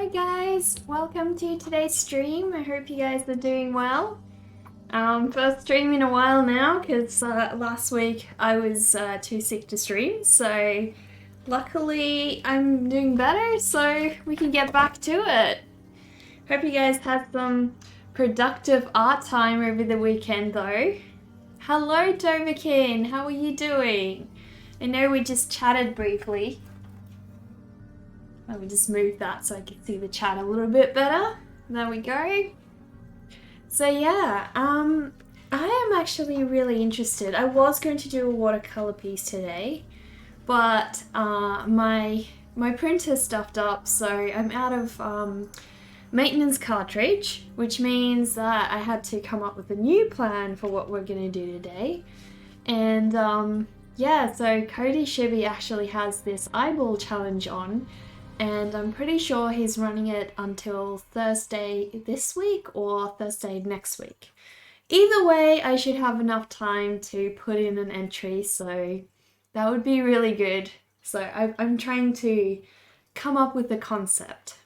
Hello guys, welcome to today's stream. I hope you guys are doing well. First stream in a while now because last week I was too sick to stream, so luckily I'm doing better so we can get back to it. Hope you guys had some productive art time over the weekend though. Hello Doverkin, how are you doing? I know we just chatted briefly. Let me just move that so I can see the chat a little bit better. There we go. So yeah, I am actually really interested. I was going to do a watercolor piece today, but my printer stuffed up, so I'm out of maintenance cartridge, which means that I had to come up with a new plan for what we're gonna do today. And yeah, so Cody Shibby actually has this eyeball challenge on, and I'm pretty sure he's running it until Thursday this week or Thursday next week. Either way, I should have enough time to put in an entry, so that would be really good. So I'm trying to come up with a concept.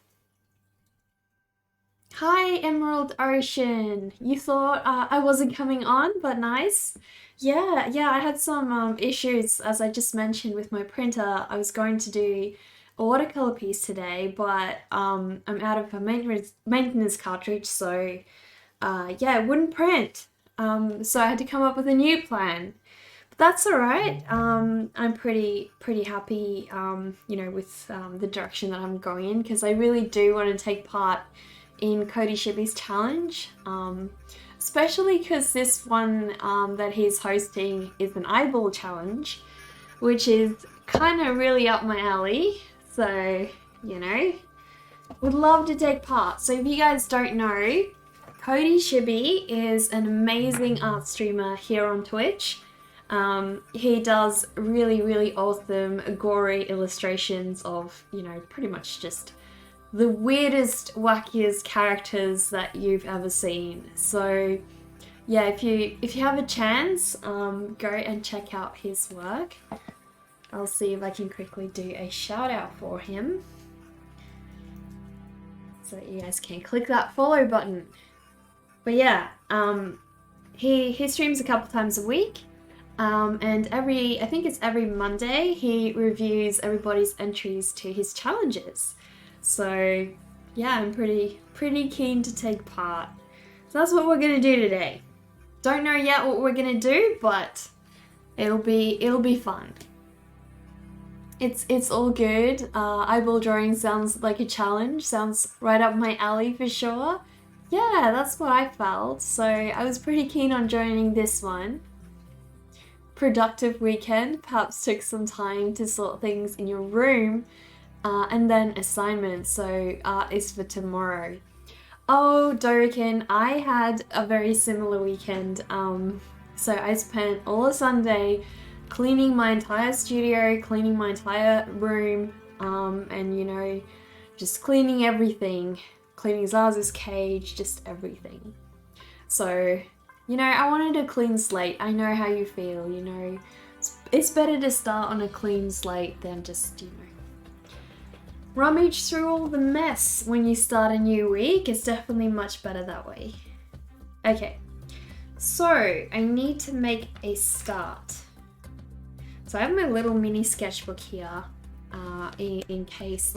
Hi, Emerald Ocean. You thought I wasn't coming on, but nice. Yeah, I had some issues, as I just mentioned, with my printer. I was going to do a watercolor piece today, but I'm out of a maintenance cartridge, so yeah, it wouldn't print. So I had to come up with a new plan. But that's all right. I'm pretty happy, you know, with the direction that I'm going in, because I really do want to take part in Cody Shibby's challenge, especially because this one that he's hosting is an eyeball challenge, which is kind of really up my alley. So, you know, would love to take part. So if you guys don't know, Cody Shibby is an amazing art streamer here on Twitch. He does really awesome, gory illustrations of, you know, pretty much just the weirdest, wackiest characters that you've ever seen. So yeah, if you have a chance, go and check out his work. I'll see if I can quickly do a shout out for him, so that you guys can click that follow button. But yeah, he streams a couple times a week, and I think it's every Monday, he reviews everybody's entries to his challenges. So yeah, I'm pretty keen to take part. So that's what we're gonna do today. Don't know yet what we're gonna do, but it'll be fun. It's all good. Eyeball drawing sounds like a challenge. Sounds right up my alley for sure. Yeah, that's what I felt. So I was pretty keen on joining this one. Productive weekend. Perhaps took some time to sort things in your room. And then assignments. So art is for tomorrow. Oh, Dorikin, I had a very similar weekend. So I spent all of Sunday cleaning my entire studio, cleaning my entire room, and you know, just cleaning everything, cleaning Zaza's cage, just everything. So, you know, I wanted a clean slate. I know how you feel, you know. It's better to start on a clean slate than just, you know, rummage through all the mess when you start a new week. It's definitely much better that way. Okay, so I need to make a start. So I have my little mini sketchbook here, in case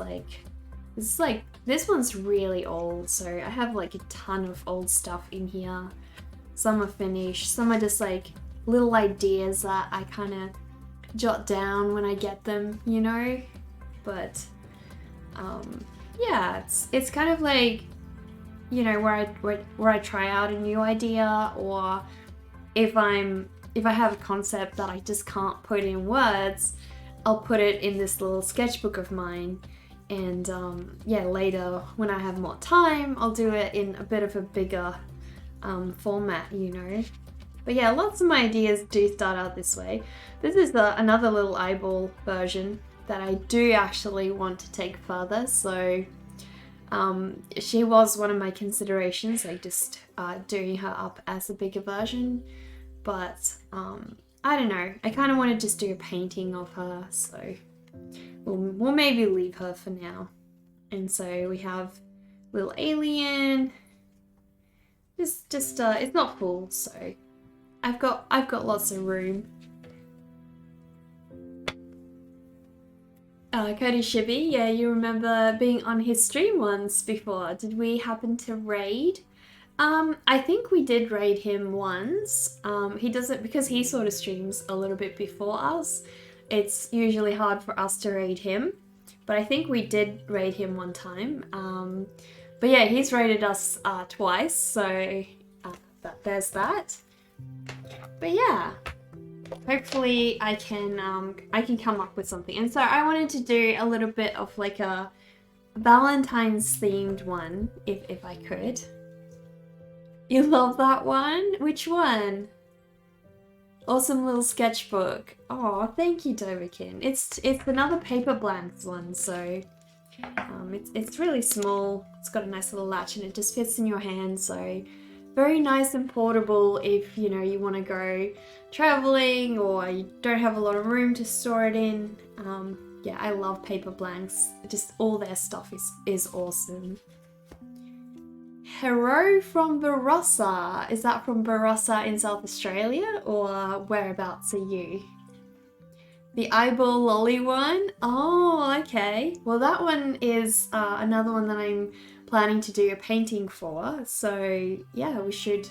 this one's really old, so I have like a ton of old stuff in here. Some are finished, some are just like little ideas that I kind of jot down when I get them, you know. But yeah, it's kind of like, you know, where I try out a new idea, or if I have a concept that I just can't put in words, I'll put it in this little sketchbook of mine, and yeah, later when I have more time, I'll do it in a bit of a bigger format, you know. But yeah, lots of my ideas do start out this way. This is another little eyeball version that I do actually want to take further, so she was one of my considerations, like just doing her up as a bigger version. But I don't know, I kind of want to just do a painting of her, so we'll maybe leave her for now. And so we have little alien. Just it's not full, so I've got lots of room. Cody Shibby, yeah, you remember being on his stream once before. Did we happen to raid? I think we did raid him once. He does it because he sort of streams a little bit before us. It's usually hard for us to raid him, but I think we did raid him one time. But yeah, he's raided us twice, so there's that. But yeah, hopefully I can come up with something. And so I wanted to do a little bit of like a Valentine's themed one, if I could. You love that one? Which one? Awesome little sketchbook. Oh, thank you, Doverkin. It's another Paper Blanks one, so it's really small. It's got a nice little latch and it just fits in your hand, so very nice and portable if you know you want to go traveling or you don't have a lot of room to store it in. Yeah, I love Paper Blanks. Just all their stuff is awesome. Hero from Barossa. Is that from Barossa in South Australia or whereabouts are you? The eyeball lolly one? Oh, okay. Well, that one is another one that I'm planning to do a painting for. So yeah, we should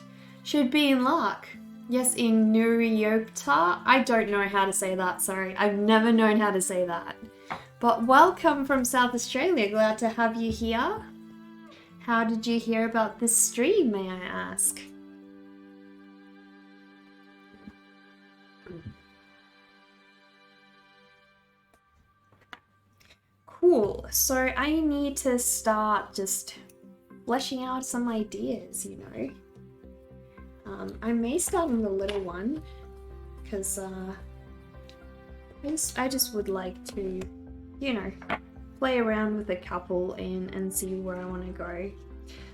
be in luck. Yes, in Nuriopta. I don't know how to say that, sorry. I've never known how to say that. But welcome from South Australia. Glad to have you here. How did you hear about this stream, may I ask? Cool. So I need to start just fleshing out some ideas, you know. I may start on the little one because I just would like to, you know, play around with a couple and see where I want to go.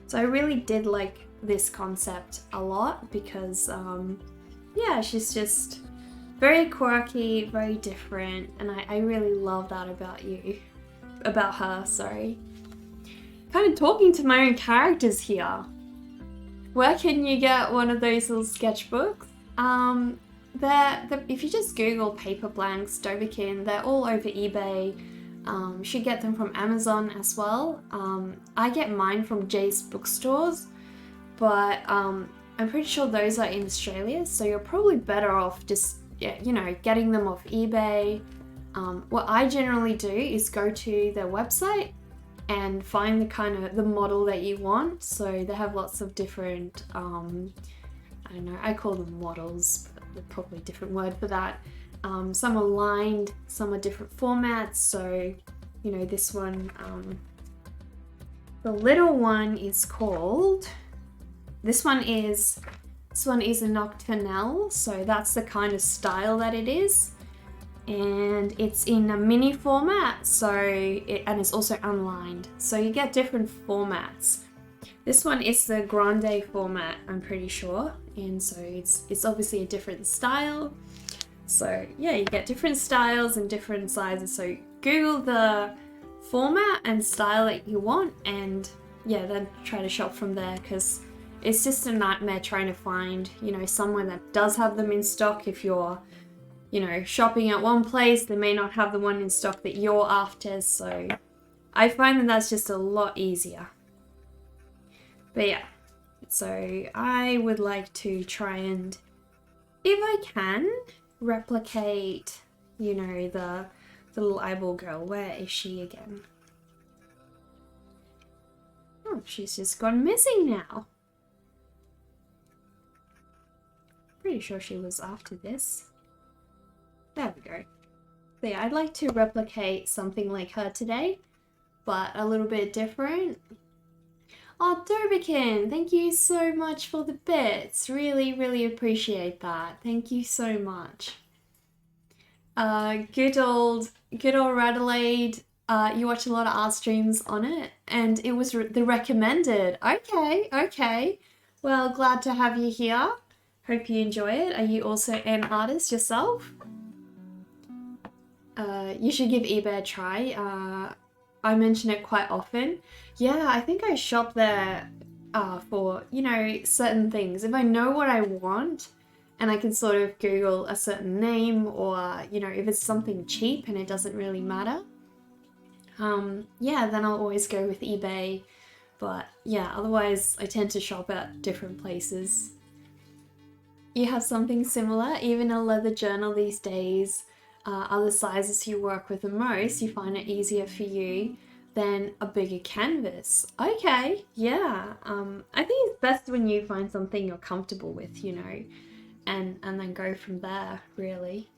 So I really did like this concept a lot because yeah, she's just very quirky, very different, and I really love that about her, sorry. Kind of talking to my own characters here. Where can you get one of those little sketchbooks? If you just Google Paper Blanks, Doverkin, they're all over eBay. You should get them from Amazon as well. I get mine from Jay's bookstores, but I'm pretty sure those are in Australia, so you're probably better off just, you know, getting them off eBay. What I generally do is go to their website and find the model that you want. So they have lots of different, I don't know, I call them models, but they're probably a different word for that. Some are lined, some are different formats. So, you know, this one, the little one is called, this one is a Nocturnal. So that's the kind of style that it is. And it's in a mini format, and it's also unlined. So you get different formats. This one is the grande format, I'm pretty sure. And so it's obviously a different style. So yeah, you get different styles and different sizes. So Google the format and style that you want, and yeah, then try to shop from there, because it's just a nightmare trying to find, you know, somewhere that does have them in stock. If you're, you know, shopping at one place, they may not have the one in stock that you're after. So I find that that's just a lot easier. But yeah, so I would like to try and, if I can, replicate, you know, the little eyeball girl. Where is she again? Oh, she's just gone missing now. Pretty sure she was after this. There we go. So yeah, I'd like to replicate something like her today, but a little bit different. Oh, Doverkin, thank you so much for the bits. Really, really appreciate that. Thank you so much. Good old Radelaide. You watch a lot of art streams on it, and it was the recommended. Okay. Well, glad to have you here. Hope you enjoy it. Are you also an artist yourself? You should give eBay a try. I mention it quite often. Yeah, I think I shop there for, you know, certain things. If I know what I want and I can sort of Google a certain name, or, you know, if it's something cheap and it doesn't really matter, yeah, then I'll always go with eBay. But yeah, otherwise I tend to shop at different places. You have something similar, even a leather journal these days, are the sizes you work with the most, you find it easier for you than a bigger canvas. Okay, yeah. I think it's best when you find something you're comfortable with, you know, and then go from there, really.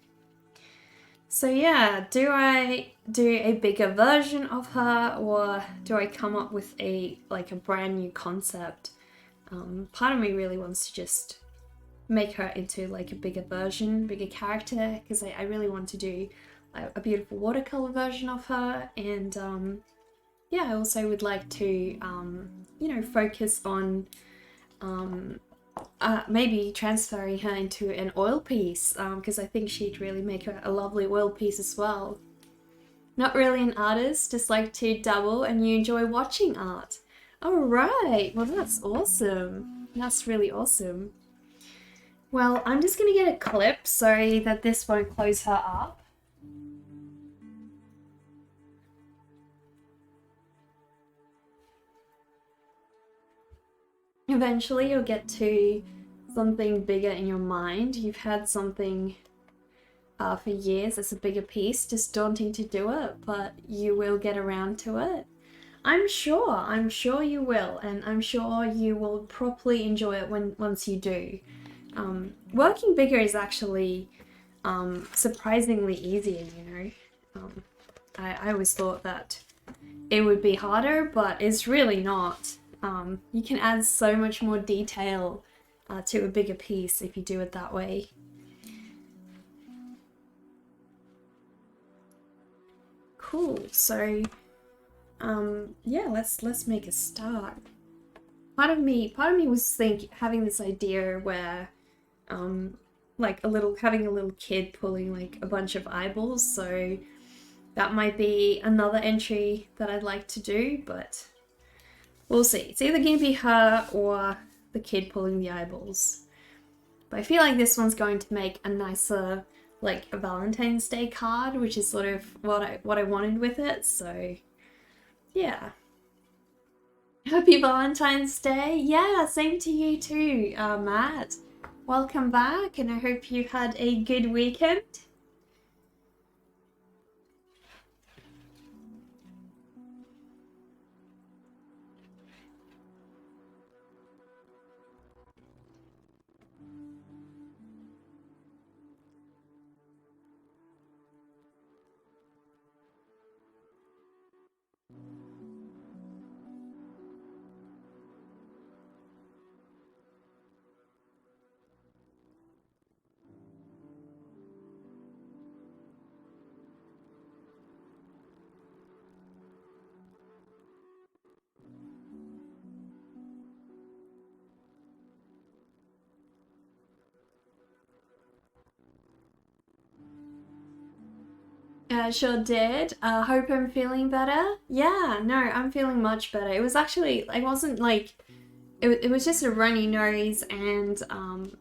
So yeah, do I do a bigger version of her, or do I come up with a like a brand new concept? Part of me really wants to just make her into like a bigger version, bigger character, because I really want to do a beautiful watercolor version of her. And yeah, I also would like to, you know, focus on maybe transferring her into an oil piece, because I think she'd really make her a lovely oil piece as well. Not really an artist, just like to dabble, and you enjoy watching art. All right, well, that's awesome. That's really awesome. Well, I'm just gonna get a clip so that this won't close her up. Eventually you'll get to something bigger in your mind. You've had something for years as a bigger piece, just daunting to do it, but you will get around to it. I'm sure you will, and I'm sure you will properly enjoy it once you do. Working bigger is actually surprisingly easier, you know. I always thought that it would be harder, but it's really not. You can add so much more detail to a bigger piece if you do it that way. Cool. So, yeah, let's make a start. Part of me was having this idea where, like having a little kid pulling like a bunch of eyeballs. So that might be another entry that I'd like to do, but we'll see. It's either gonna be her or the kid pulling the eyeballs. But I feel like this one's going to make a nicer, like a Valentine's Day card, which is sort of what I wanted with it. So yeah. Happy Valentine's Day. Yeah, same to you too, Matt. Welcome back, and I hope you had a good weekend. Sure did. Hope I'm feeling better. Yeah, no, I'm feeling much better. It was actually, I wasn't like, it was just a runny nose, and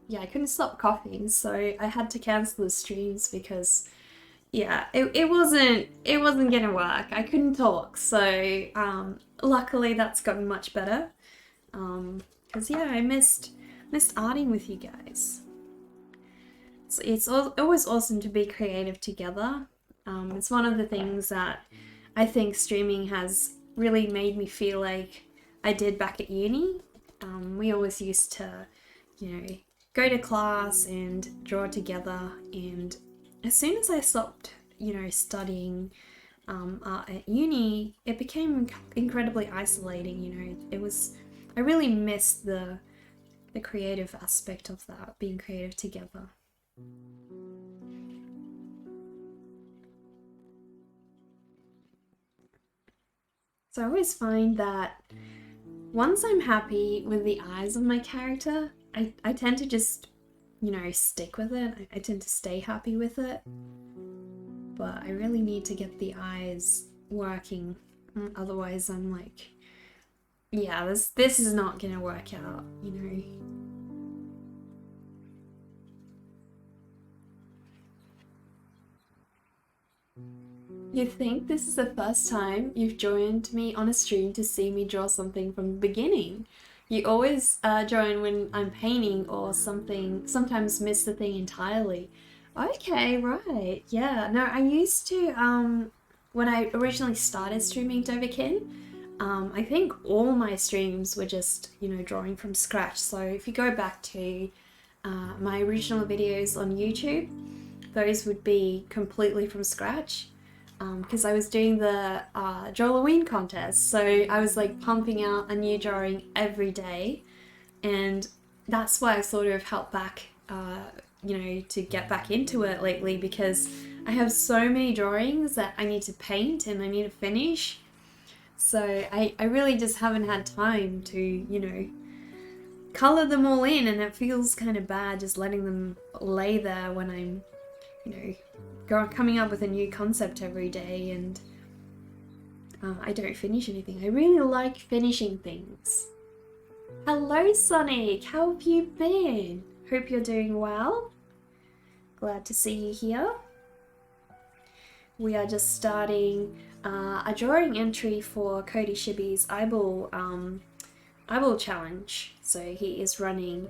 yeah, I couldn't stop coughing, so I had to cancel the streams because yeah, it wasn't gonna work. I couldn't talk, so luckily that's gotten much better. Because yeah, I missed arting with you guys. It's always awesome to be creative together. It's one of the things that I think streaming has really made me feel like I did back at uni. We always used to, you know, go to class and draw together, and as soon as I stopped, you know, studying art at uni, it became incredibly isolating. You know, I really missed the creative aspect of that, being creative together. So I always find that once I'm happy with the eyes of my character, I tend to just, you know, stick with it. I tend to stay happy with it. But I really need to get the eyes working Otherwise I'm like, yeah, this is not gonna work out, you know. You think this is the first time you've joined me on a stream to see me draw something from the beginning? You always join when I'm painting or something, sometimes miss the thing entirely. Okay, right. Yeah, no, I used to, when I originally started streaming Doverkin, I think all my streams were just, you know, drawing from scratch. So if you go back to my original videos on YouTube, those would be completely from scratch. Because I was doing the Drawloween contest, so I was like pumping out a new drawing every day, and that's why I've sort of helped back, you know, to get back into it lately, because I have so many drawings that I need to paint and I need to finish. So I really just haven't had time to, you know, color them all in, and it feels kind of bad just letting them lay there when I'm, you know, coming up with a new concept every day, and I don't finish anything. I really like finishing things. Hello Sonic, how have you been? Hope you're doing well. Glad to see you here. We are just starting a drawing entry for Cody Shibby's eyeball challenge. So he is running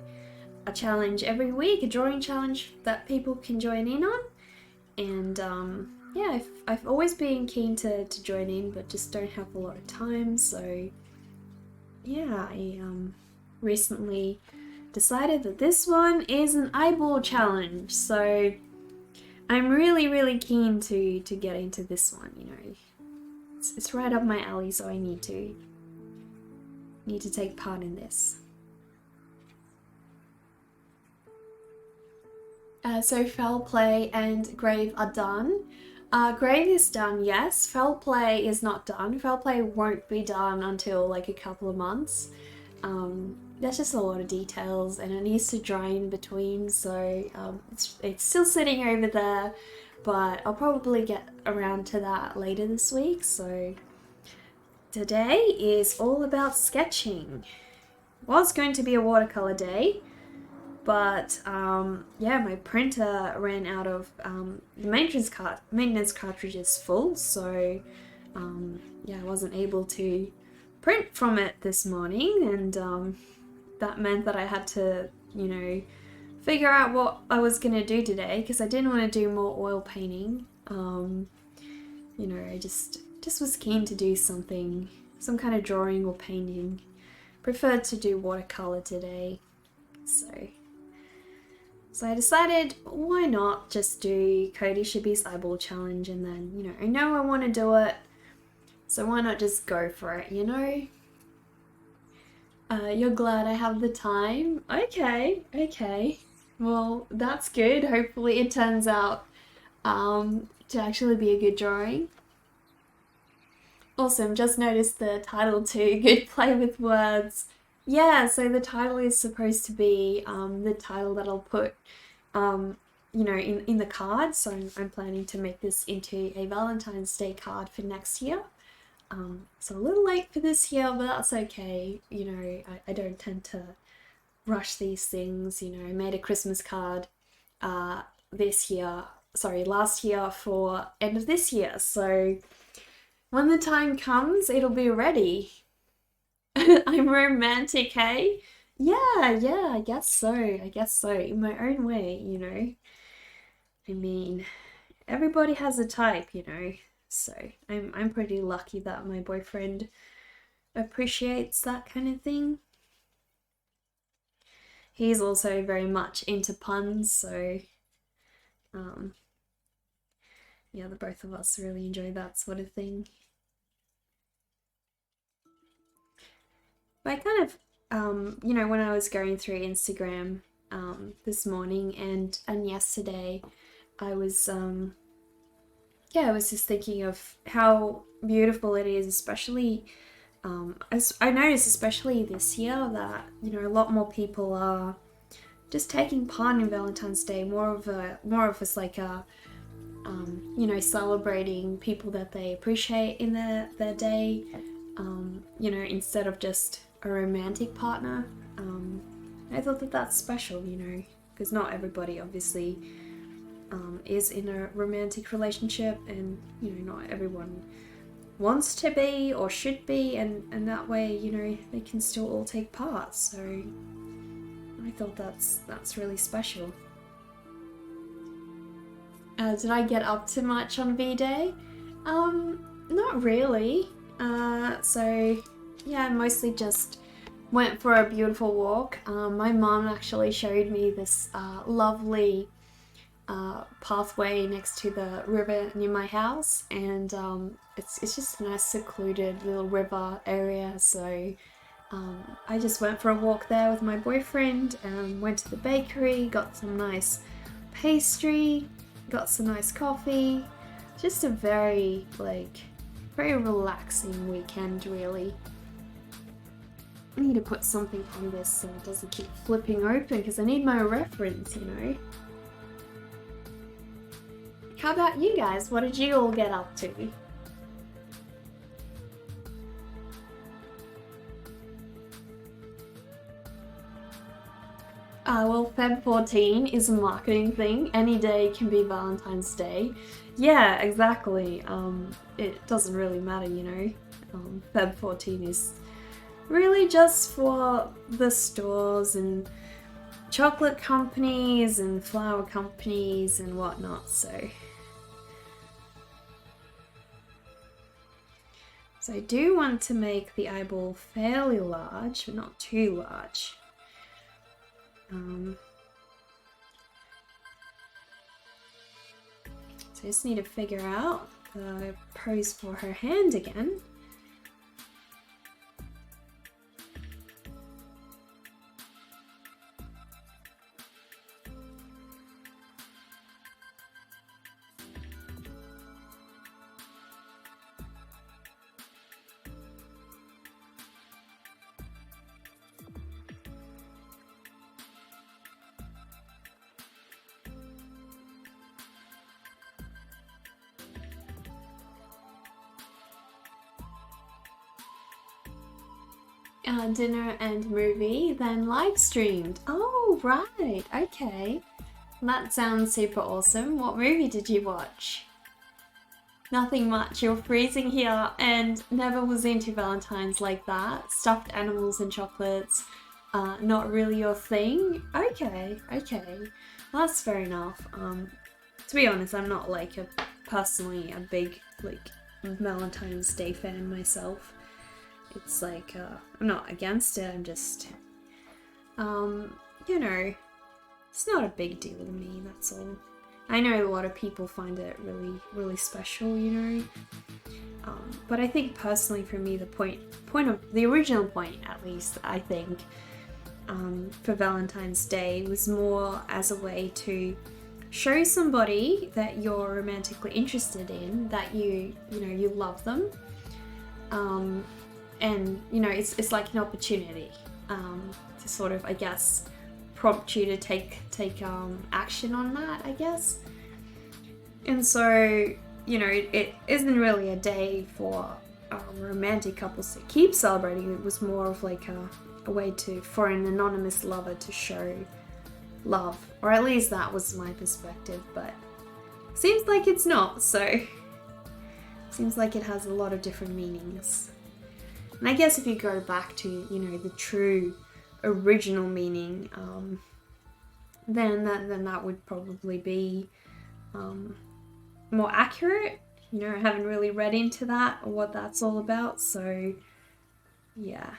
a challenge every week, a drawing challenge that people can join in on. And yeah, I've always been keen to join in, but just don't have a lot of time. So yeah, I recently decided that this one is an eyeball challenge. So I'm really keen to get into this one. You know, it's right up my alley, so I need to take part in this. So Foul Play and Grave are done. Grave is done, yes. Foul Play is not done. Foul Play won't be done until like a couple of months. There's just a lot of details and it needs to dry in between, so it's still sitting over there, but I'll probably get around to that later this week. So today is all about sketching. Was going to be a watercolor day, but yeah, my printer ran out of the maintenance cartridge is full, so yeah, I wasn't able to print from it this morning, and that meant that I had to, you know, figure out what I was gonna do today, because I didn't want to do more oil painting. You know, I just was keen to do something, some kind of drawing or painting. Preferred to do watercolor today, so I decided, why not just do Cody Shibby's eyeball challenge, and then, you know I want to do it, so why not just go for it, you know? You're glad I have the time? Okay. Well, that's good. Hopefully it turns out to actually be a good drawing. Awesome, just noticed the title too. Good play with words. Yeah, so the title is supposed to be the title that I'll put, you know, in the card. So I'm planning to make this into a Valentine's Day card for next year. So a little late for this year, but that's okay. You know, I don't tend to rush these things. You know, I made a Christmas card last year for end of this year. So when the time comes, it'll be ready. I'm romantic, hey? Yeah, I guess so. In my own way, you know. I mean, everybody has a type, you know. So I'm pretty lucky that my boyfriend appreciates that kind of thing. He's also very much into puns, so yeah, the both of us really enjoy that sort of thing. But I kind of, you know, when I was going through Instagram this morning and yesterday, I was yeah, I was just thinking of how beautiful it is, especially as I noticed, especially this year, that, you know, a lot more people are just taking part in Valentine's Day, more of us like a you know, celebrating people that they appreciate in their day, you know, instead of just a romantic partner. I thought that that's special, you know, because not everybody obviously is in a romantic relationship, and you know, not everyone wants to be or should be, and that way, you know, they can still all take part. So I thought that's really special. Did I get up to much on V-Day? Not really. So yeah, mostly just went for a beautiful walk. My mom actually showed me this lovely pathway next to the river near my house, and it's just a nice secluded little river area. So I just went for a walk there with my boyfriend, and went to the bakery, got some nice pastry, got some nice coffee. Just a very very relaxing weekend, really. I need to put something on this so it doesn't keep flipping open, because I need my reference, you know. How about you guys? What did you all get up to? Well, Feb 14 is a marketing thing. Any day can be Valentine's Day. Yeah, exactly. It doesn't really matter, you know. Feb 14 is really just for the stores and chocolate companies and flower companies and whatnot, so I do want to make the eyeball fairly large, but not too large. So I just need to figure out the pose for her hand again. Dinner and movie, then live streamed. Oh, right, okay. That sounds super awesome. What movie did you watch? Nothing much. You're freezing here, and never was into Valentine's like that. Stuffed animals and chocolates, not really your thing. Okay, okay. That's fair enough. To be honest, I'm not personally a big Valentine's Day fan myself. It's I'm not against it, I'm just, you know, it's not a big deal to me, that's all. I know a lot of people find it really, really special, you know, but I think personally for me, the original point, at least, I think, for Valentine's Day was more as a way to show somebody that you're romantically interested in, that you love them, and you know, it's like an opportunity to sort of, I guess, prompt you to take action on that, I guess. And so, you know, it isn't really a day for romantic couples to keep celebrating. It was more of a way for an anonymous lover to show love, or at least that was my perspective, but seems like it's not, so seems like it has a lot of different meanings. And I guess if you go back to, you know, the true original meaning, then that would probably be more accurate. You know, I haven't really read into that or what that's all about, so yeah.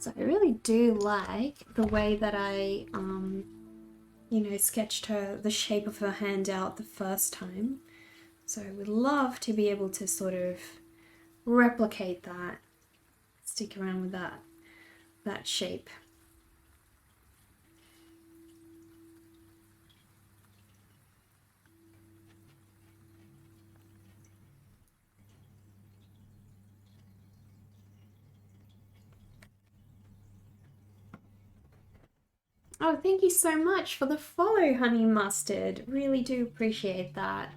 So I really do like the way that I, you know, sketched the shape of her hand out the first time. So I would love to be able to sort of replicate that, stick around with that shape. Oh, thank you so much for the follow, Honey Mustard. Really do appreciate that.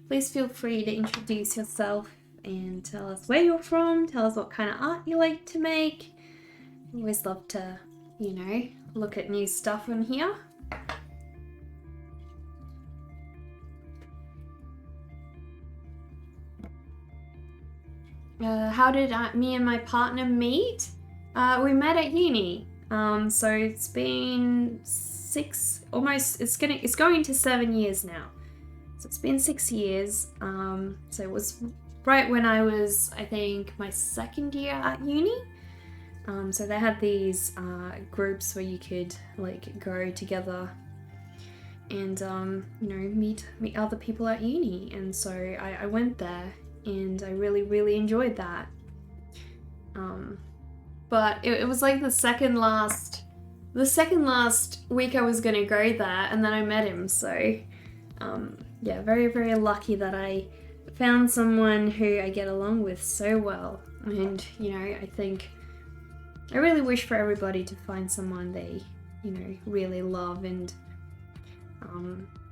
Please feel free to introduce yourself and tell us where you're from, tell us what kind of art you like to make. We always love to, you know, look at new stuff on here. How did me and my partner meet? We met at uni. So it's been it's going to 7 years now. So it's been 6 years. So it was right when I was, I think, my second year at uni. So they had these groups where you could like go together and you know, meet other people at uni. And so I went there and I really enjoyed that. But it was like the second last week I was gonna go there, and then I met him. So yeah, very lucky that I found someone who I get along with so well. And you know, I really wish for everybody to find someone they, you know, really love and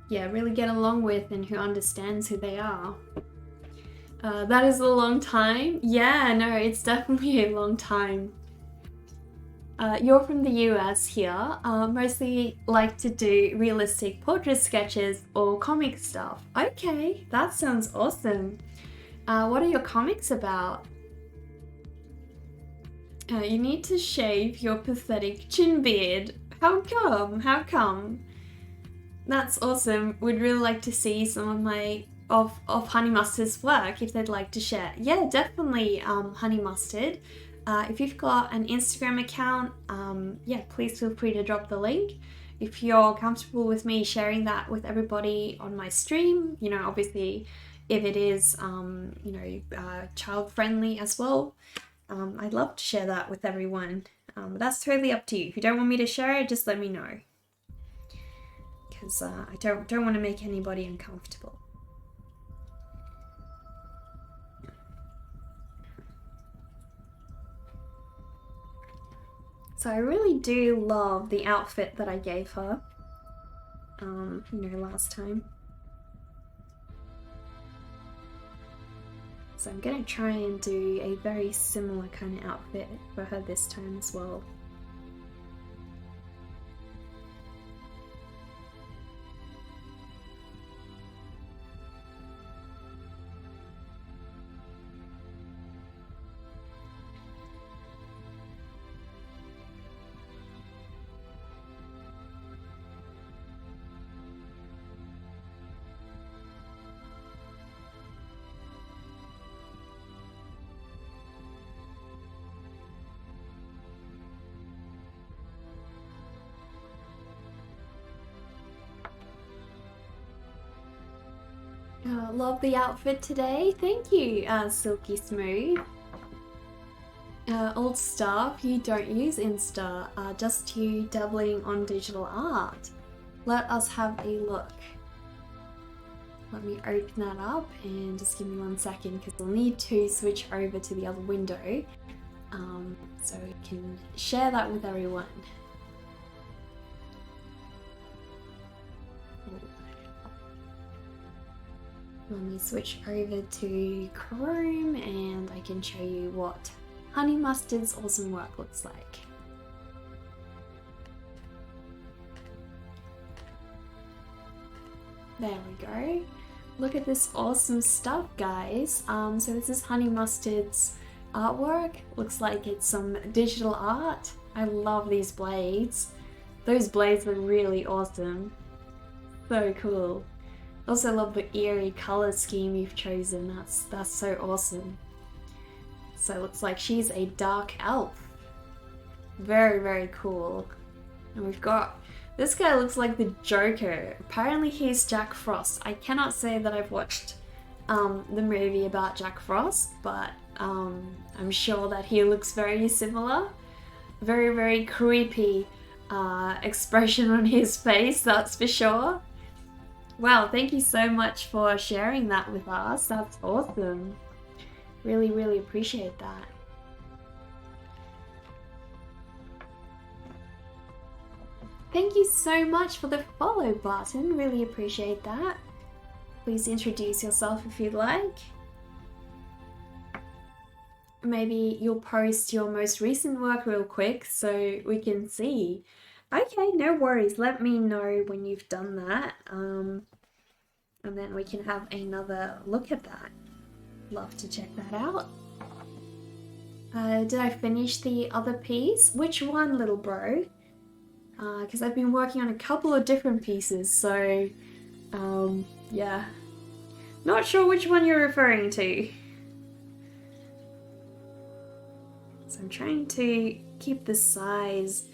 yeah, really get along with and who understands who they are. That is a long time. Yeah, no, it's definitely a long time. You're from the US here. Mostly like to do realistic portrait sketches or comic stuff. Okay, that sounds awesome. What are your comics about? You need to shave your pathetic chin beard. How come? How come? That's awesome. Would really like to see some of my of Honey Mustard's work if they'd like to share. Yeah, definitely, Honey Mustard. If you've got an Instagram account, yeah, please feel free to drop the link. If you're comfortable with me sharing that with everybody on my stream, you know, obviously if it is, you know, child friendly as well, I'd love to share that with everyone. But that's totally up to you. If you don't want me to share it, just let me know. Because I don't want to make anybody uncomfortable. So I really do love the outfit that I gave her, you know, last time. So I'm gonna try and do a very similar kind of outfit for her this time as well. Love the outfit today. Thank you, Silky Smooth. Old stuff, you don't use Insta, just you dabbling on digital art. Let us have a look. Let me open that up and just give me 1 second because I'll need to switch over to the other window so we can share that with everyone. Let me switch over to Chrome and I can show you what Honey Mustard's awesome work looks like. There we go. Look at this awesome stuff, guys. So this is Honey Mustard's artwork. Looks like it's some digital art. I love these blades. Those blades are really awesome. So cool. Also love the eerie color scheme you've chosen. That's so awesome. So it looks like she's a dark elf. Very cool. And we've got, this guy looks like the Joker. Apparently he's Jack Frost. I cannot say that I've watched the movie about Jack Frost, but I'm sure that he looks very similar. Very creepy expression on his face, that's for sure. Wow, thank you so much for sharing that with us. That's awesome. Really appreciate that. Thank you so much for the follow button, really appreciate that. Please introduce yourself if you'd like. Maybe you'll post your most recent work real quick so we can see. Okay, no worries, let me know when you've done that, and then we can have another look at that. Love to check that out. Did I finish the other piece? Which one, little bro? Because I've been working on a couple of different pieces, so yeah. Not sure which one you're referring to. So I'm trying to keep the size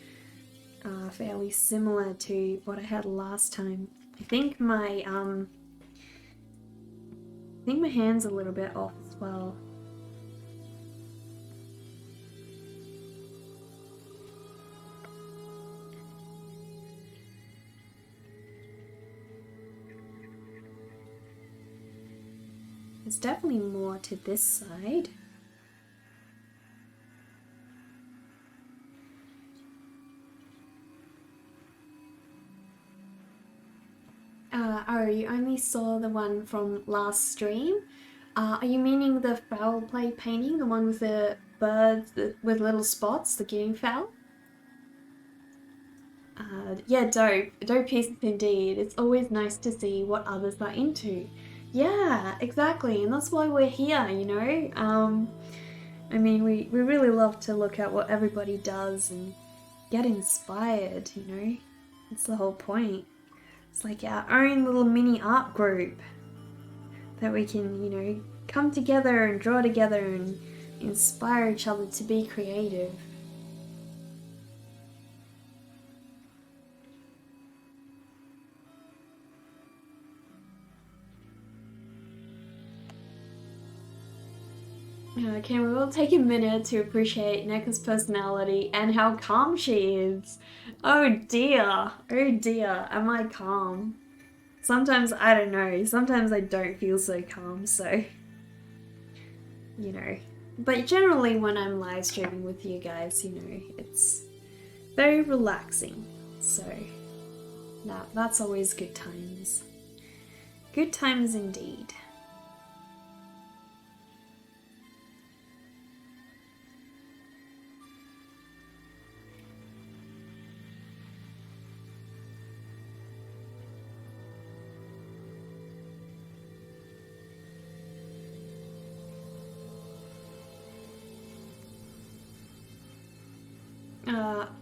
fairly similar to what I had last time. I think my hand's a little bit off as well. There's definitely more to this side. Oh, you only saw the one from last stream? Are you meaning the foul play painting? The one with the birds with little spots, the guinea fowl? Yeah, dope. Dope pieces indeed. It's always nice to see what others are into. Yeah, exactly. And that's why we're here, you know? I mean, we really love to look at what everybody does and get inspired, you know? That's the whole point. It's like our own little mini art group that we can, you know, come together and draw together and inspire each other to be creative. Okay, we will take a minute to appreciate Neka's personality and how calm she is. Oh dear, am I calm? Sometimes I don't know, sometimes I don't feel so calm, so, you know. But generally when I'm live streaming with you guys, you know, it's very relaxing, so that's always good times. Good times indeed.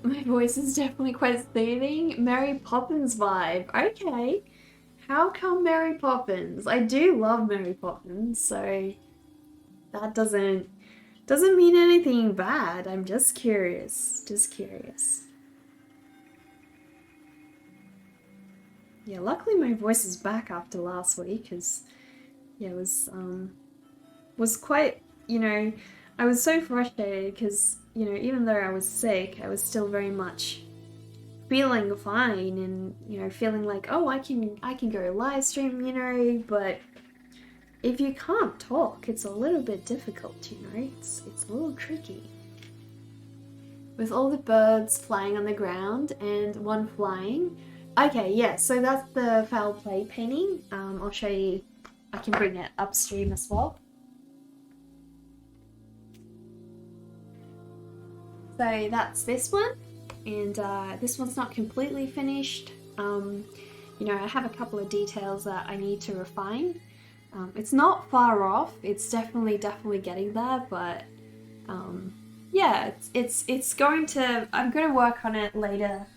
My voice is definitely quite soothing. Mary Poppins vibe. Okay. How come Mary Poppins? I do love Mary Poppins, so that doesn't mean anything bad. I'm just curious. Just curious. Yeah, luckily my voice is back after last week, because yeah, it was quite, you know, I was so frustrated because, you know, even though I was sick, I was still very much feeling fine and, you know, feeling like, oh, I can go live stream, you know, but if you can't talk, it's a little bit difficult, you know, it's a little tricky. With all the birds flying on the ground and one flying. Okay, yeah, so that's the foul play painting. I'll show you, I can bring it upstream as well. So that's this one, and this one's not completely finished. You know, I have a couple of details that I need to refine. It's not far off, it's definitely getting there, but yeah, it's going to, I'm going to work on it later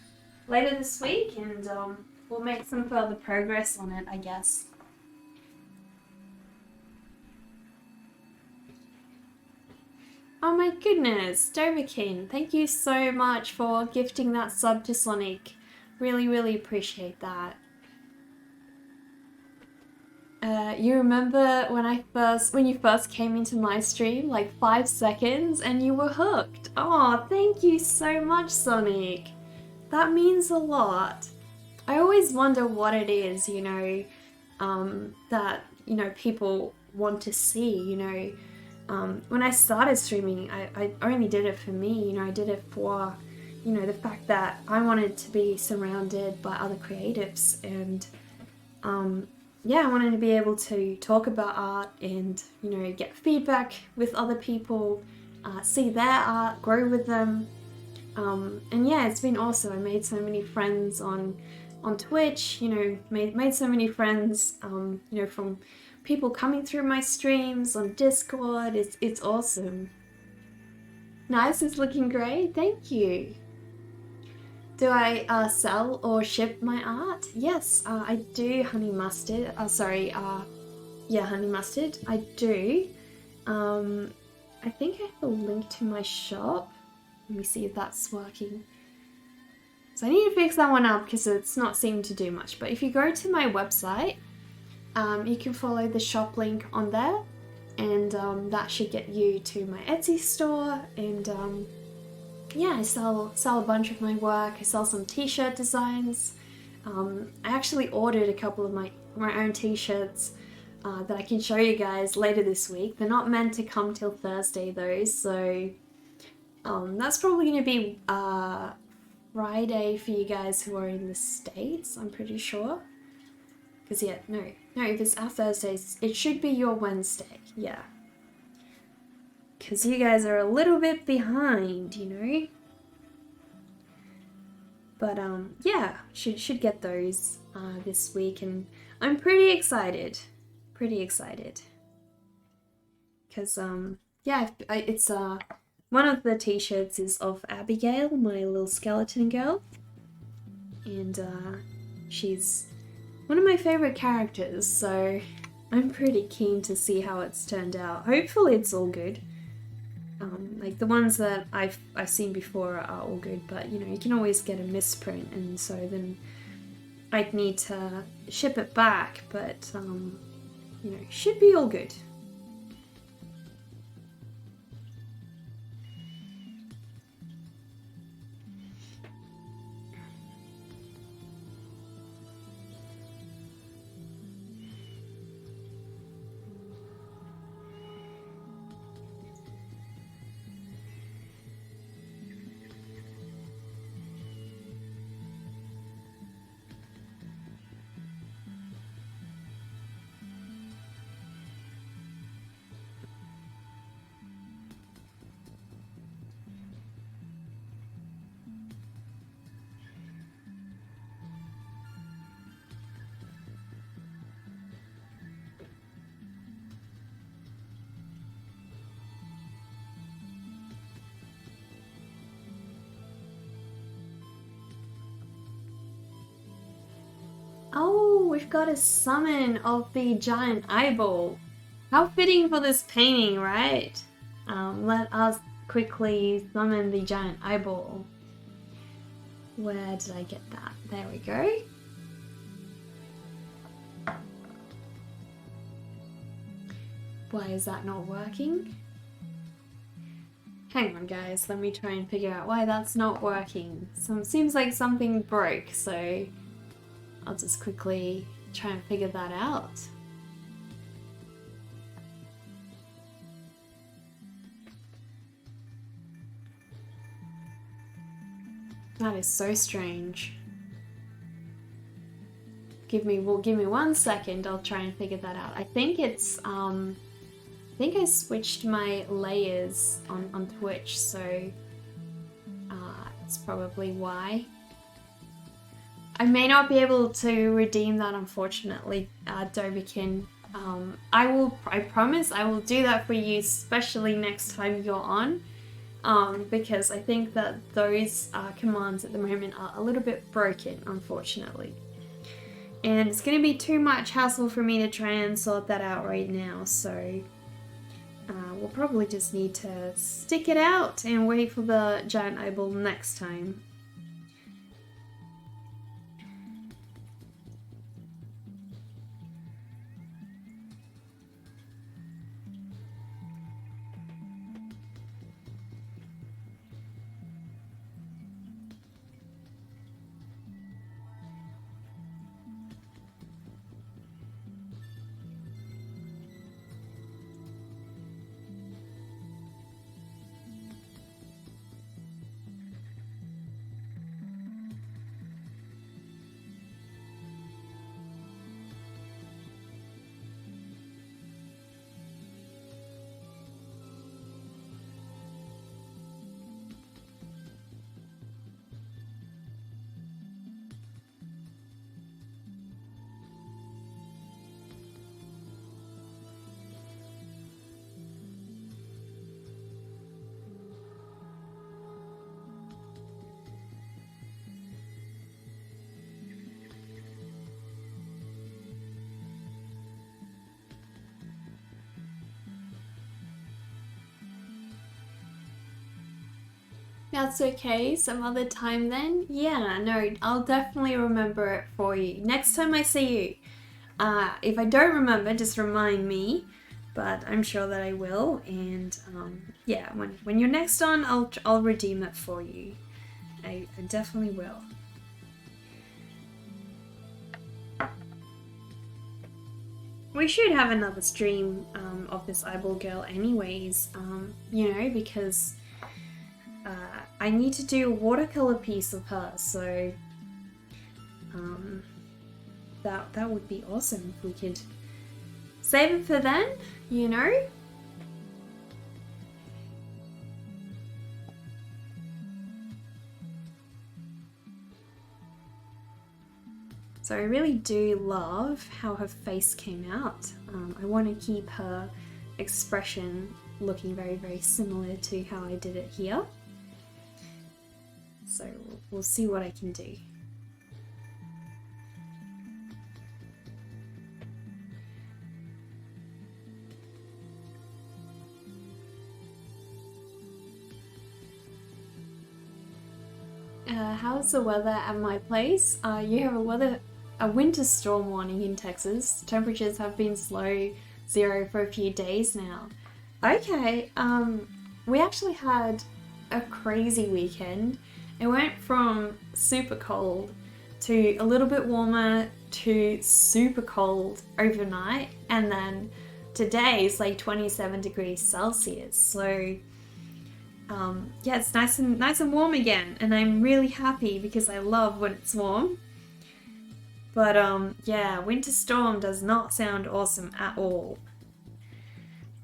this week, and we'll make some further progress on it, I guess. Oh my goodness, Doverkin, thank you so much for gifting that sub to Sonic. Really appreciate that. You remember when you first came into my stream, like 5 seconds, and you were hooked. Oh, thank you so much, Sonic. That means a lot. I always wonder what it is, you know, that, you know, people want to see, you know. When I started streaming, I only did it for me, you know, I did it for, you know, the fact that I wanted to be surrounded by other creatives, and yeah, I wanted to be able to talk about art and, you know, get feedback with other people, see their art, grow with them. And yeah, it's been awesome. I made so many friends on Twitch, you know, made so many friends, you know, from people coming through my streams on Discord. It's awesome. Nice, it's looking great. Thank you. Do I sell or ship my art? Yes, I do, Honey Mustard. Yeah, Honey Mustard. I do. I think I have a link to my shop. Let me see if that's working. So I need to fix that one up because it's not seeming to do much. But if you go to my website, you can follow the shop link on there, and that should get you to my Etsy store. And yeah, I sell a bunch of my work. I sell some t-shirt designs. I actually ordered a couple of my own t-shirts that I can show you guys later this week. They're not meant to come till Thursday though, so that's probably going to be Friday for you guys who are in the States, I'm pretty sure. Because yeah, no, if it's our Thursdays, it should be your Wednesday, yeah. Because you guys are a little bit behind, you know. But yeah, should get those this week, and I'm pretty excited. Because yeah, it's one of the t-shirts is of Abigail, my little skeleton girl, and she's one of my favorite characters, so I'm pretty keen to see how it's turned out. Hopefully it's all good. Like the ones that I've seen before are all good, but you know, you can always get a misprint, and so then I'd need to ship it back, but you know, should be all good. Oh, we've got a summon of the giant eyeball. How fitting for this painting, right? Let us quickly summon the giant eyeball. Where did I get that? There we go. Why is that not working? Hang on guys, let me try and figure out why that's not working. Seems like something broke, so I'll just quickly try and figure that out. That is so strange. Give me 1 second, I'll try and figure that out. I think it's I think I switched my layers on Twitch, so it's probably why. I may not be able to redeem that, unfortunately, Doberkin. I promise I will do that for you, especially next time you're on, because I think that those commands at the moment are a little bit broken, unfortunately. And it's going to be too much hassle for me to try and sort that out right now, so we'll probably just need to stick it out and wait for the giant eyeball next time. That's okay, some other time then. Yeah, no, I'll definitely remember it for you. Next time I see you. If I don't remember, just remind me, but I'm sure that I will. And yeah, when you're next on, I'll redeem it for you. I definitely will. We should have another stream of this eyeball girl, anyways. You know, because I need to do a watercolor piece of her, so that would be awesome if we could save it for then, you know? So I really do love how her face came out. I want to keep her expression looking very, very similar to how I did it here. So we'll see what I can do. How's the weather at my place? You have a winter storm warning in Texas. Temperatures have been below zero for a few days now. Okay, we actually had a crazy weekend. It went from super cold to a little bit warmer to super cold overnight, and then today is like 27 degrees Celsius. So yeah, it's nice and warm again, and I'm really happy because I love when it's warm. But yeah, winter storm does not sound awesome at all.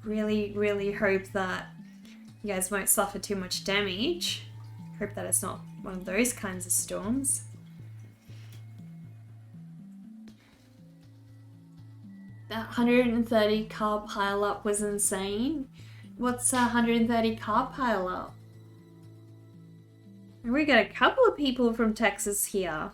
Really, really hope that you guys won't suffer too much damage. Hope that it's not one of those kinds of storms. That 130 car pileup was insane. What's a 130 car pileup? We got a couple of people from Texas here.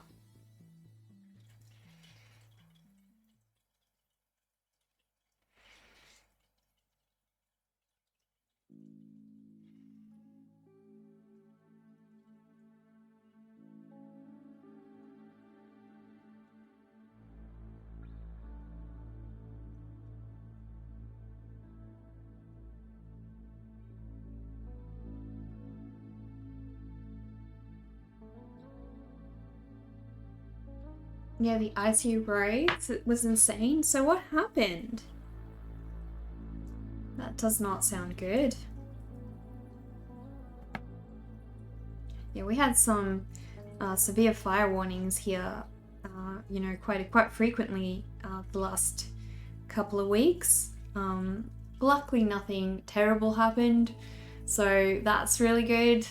Yeah, the ICU raids, it was insane. So what happened? That does not sound good. Yeah, we had some severe fire warnings here, you know, quite frequently the last couple of weeks. Luckily nothing terrible happened, so that's really good.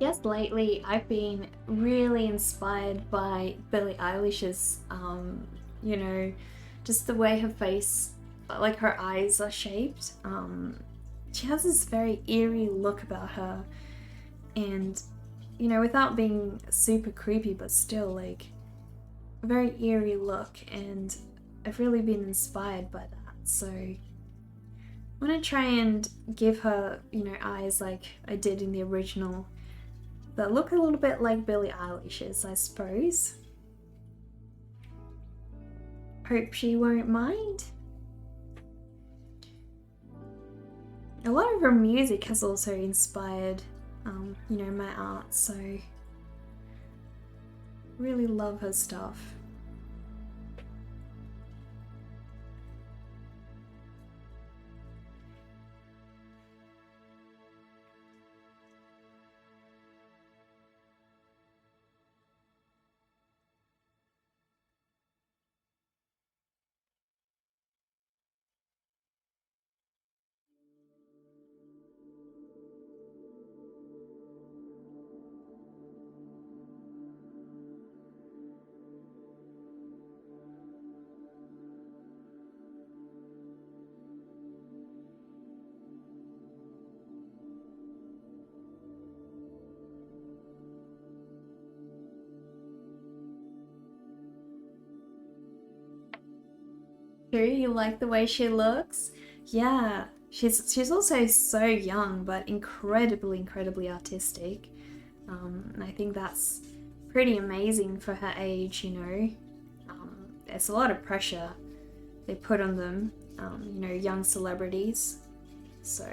Yes, lately I've been really inspired by Billie Eilish's, you know, just the way her face, like her eyes are shaped. she has this very eerie look about her, and you know, without being super creepy, but still like a very eerie look, and I've really been inspired by that. So I want to try and give her, you know, eyes like I did in the original that look a little bit like Billie Eilish's, I suppose. Hope she won't mind. A lot of her music has also inspired, you know, my art, so really love her stuff. True, you like the way she looks? Yeah, she's also so young, but incredibly artistic. And I think that's pretty amazing for her age, you know. There's a lot of pressure they put on them, you know, young celebrities. So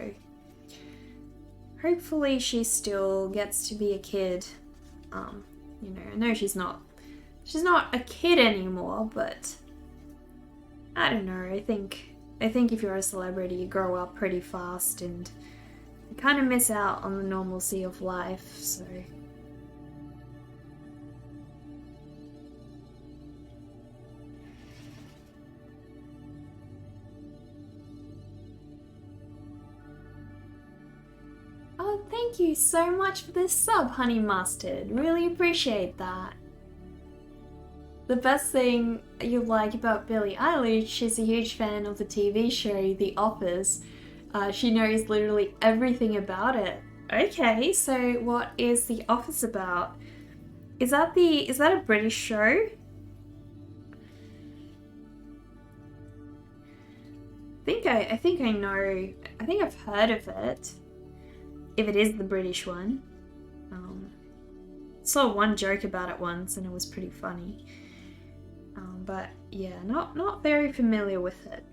hopefully she still gets to be a kid. You know, I know she's not a kid anymore, but I don't know. I think if you're a celebrity, you grow up pretty fast and you kind of miss out on the normalcy of life. So oh, thank you so much for this sub, Honey Mustard. Really appreciate that. The best thing you like about Billie Eilish, she's a huge fan of the TV show The Office. She knows literally everything about it. Okay, so what is The Office about? Is that a British show? I think I know. I think I've heard of it. If it is the British one. Saw one joke about it once and it was pretty funny. But yeah, not very familiar with it.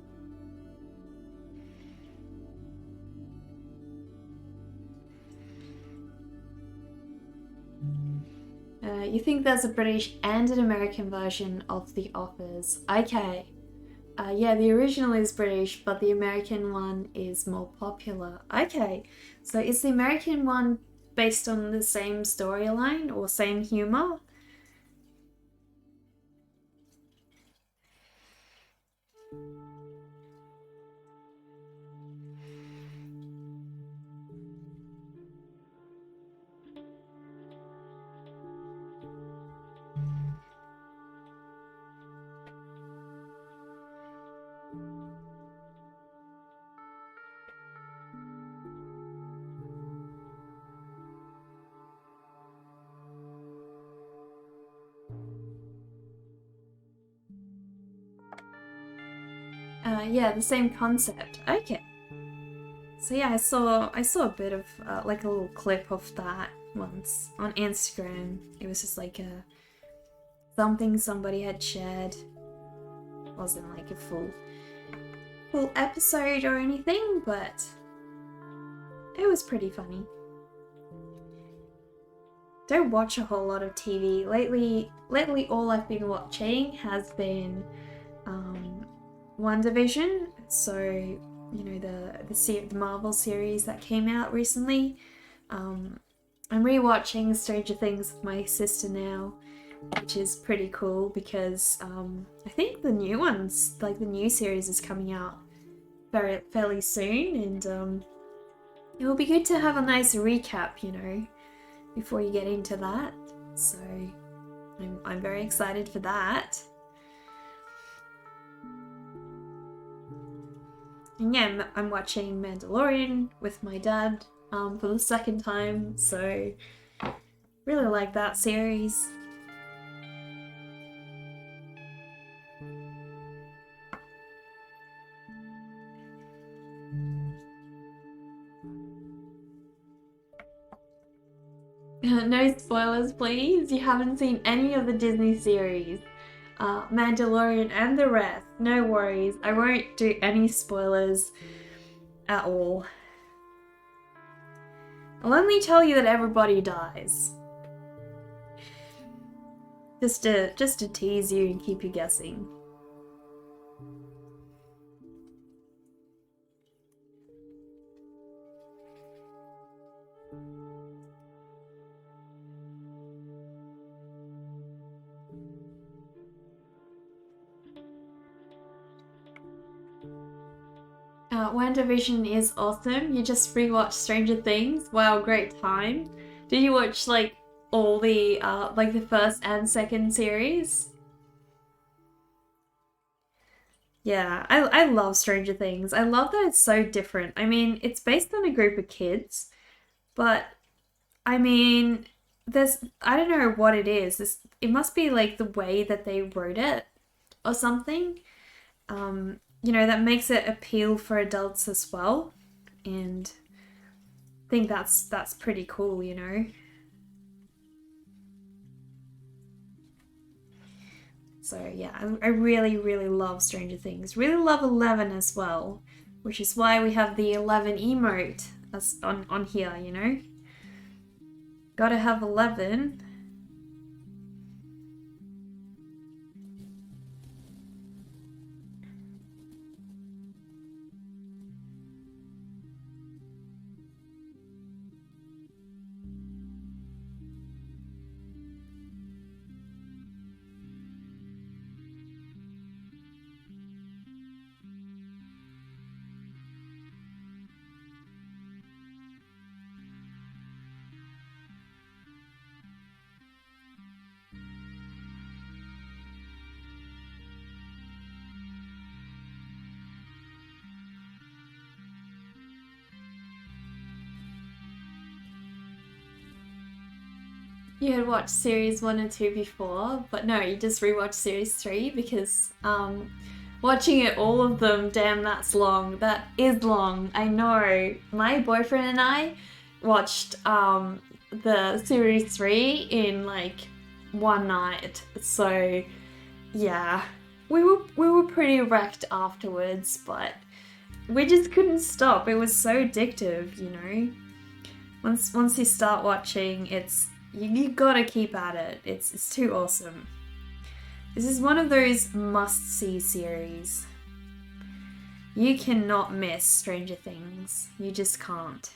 You think there's a British and an American version of The Office? Okay. Yeah, the original is British, but the American one is more popular. Okay, so is the American one based on the same storyline or same humor? Yeah, the same concept. Okay. So yeah, I saw a bit of like a little clip of that once on Instagram. It was just like a something somebody had shared. It wasn't like a full episode or anything, but it was pretty funny. Don't watch a whole lot of TV lately. All I've been watching has been WandaVision. So you know the Marvel series that came out recently. I'm rewatching Stranger Things with my sister now, which is pretty cool because I think the new ones, like the new series, is coming out fairly soon, and it will be good to have a nice recap, you know, before you get into that. So I'm very excited for that. And yeah, I'm watching Mandalorian with my dad for the second time, so really like that series. No spoilers, please. You haven't seen any of the Disney series. Mandalorian and the rest. No worries. I won't do any spoilers at all. I'll only tell you that everybody dies. Just to tease you and keep you guessing. WandaVision is awesome. You just rewatch Stranger Things. Wow, great time. Did you watch like all the like the first and second series? Yeah, I love Stranger Things. I love that it's so different. I mean, it's based on a group of kids, but I mean, I don't know what it is. It must be like the way that they wrote it or something. That makes it appeal for adults as well. And I think that's pretty cool, you know. So yeah, I really, really love Stranger Things. Really love 11 as well, which is why we have the 11 emote on here, you know. Gotta have 11. You had watched series 1 and 2 before, but no, you just rewatched series 3 because watching it all of them, damn, that's long. That is long. I know. My boyfriend and I watched the series 3 in like one night. So yeah, we were pretty wrecked afterwards, but we just couldn't stop. It was so addictive, you know. Once you start watching, you gotta keep at it. It's too awesome. This is one of those must-see series. You cannot miss Stranger Things. You just can't.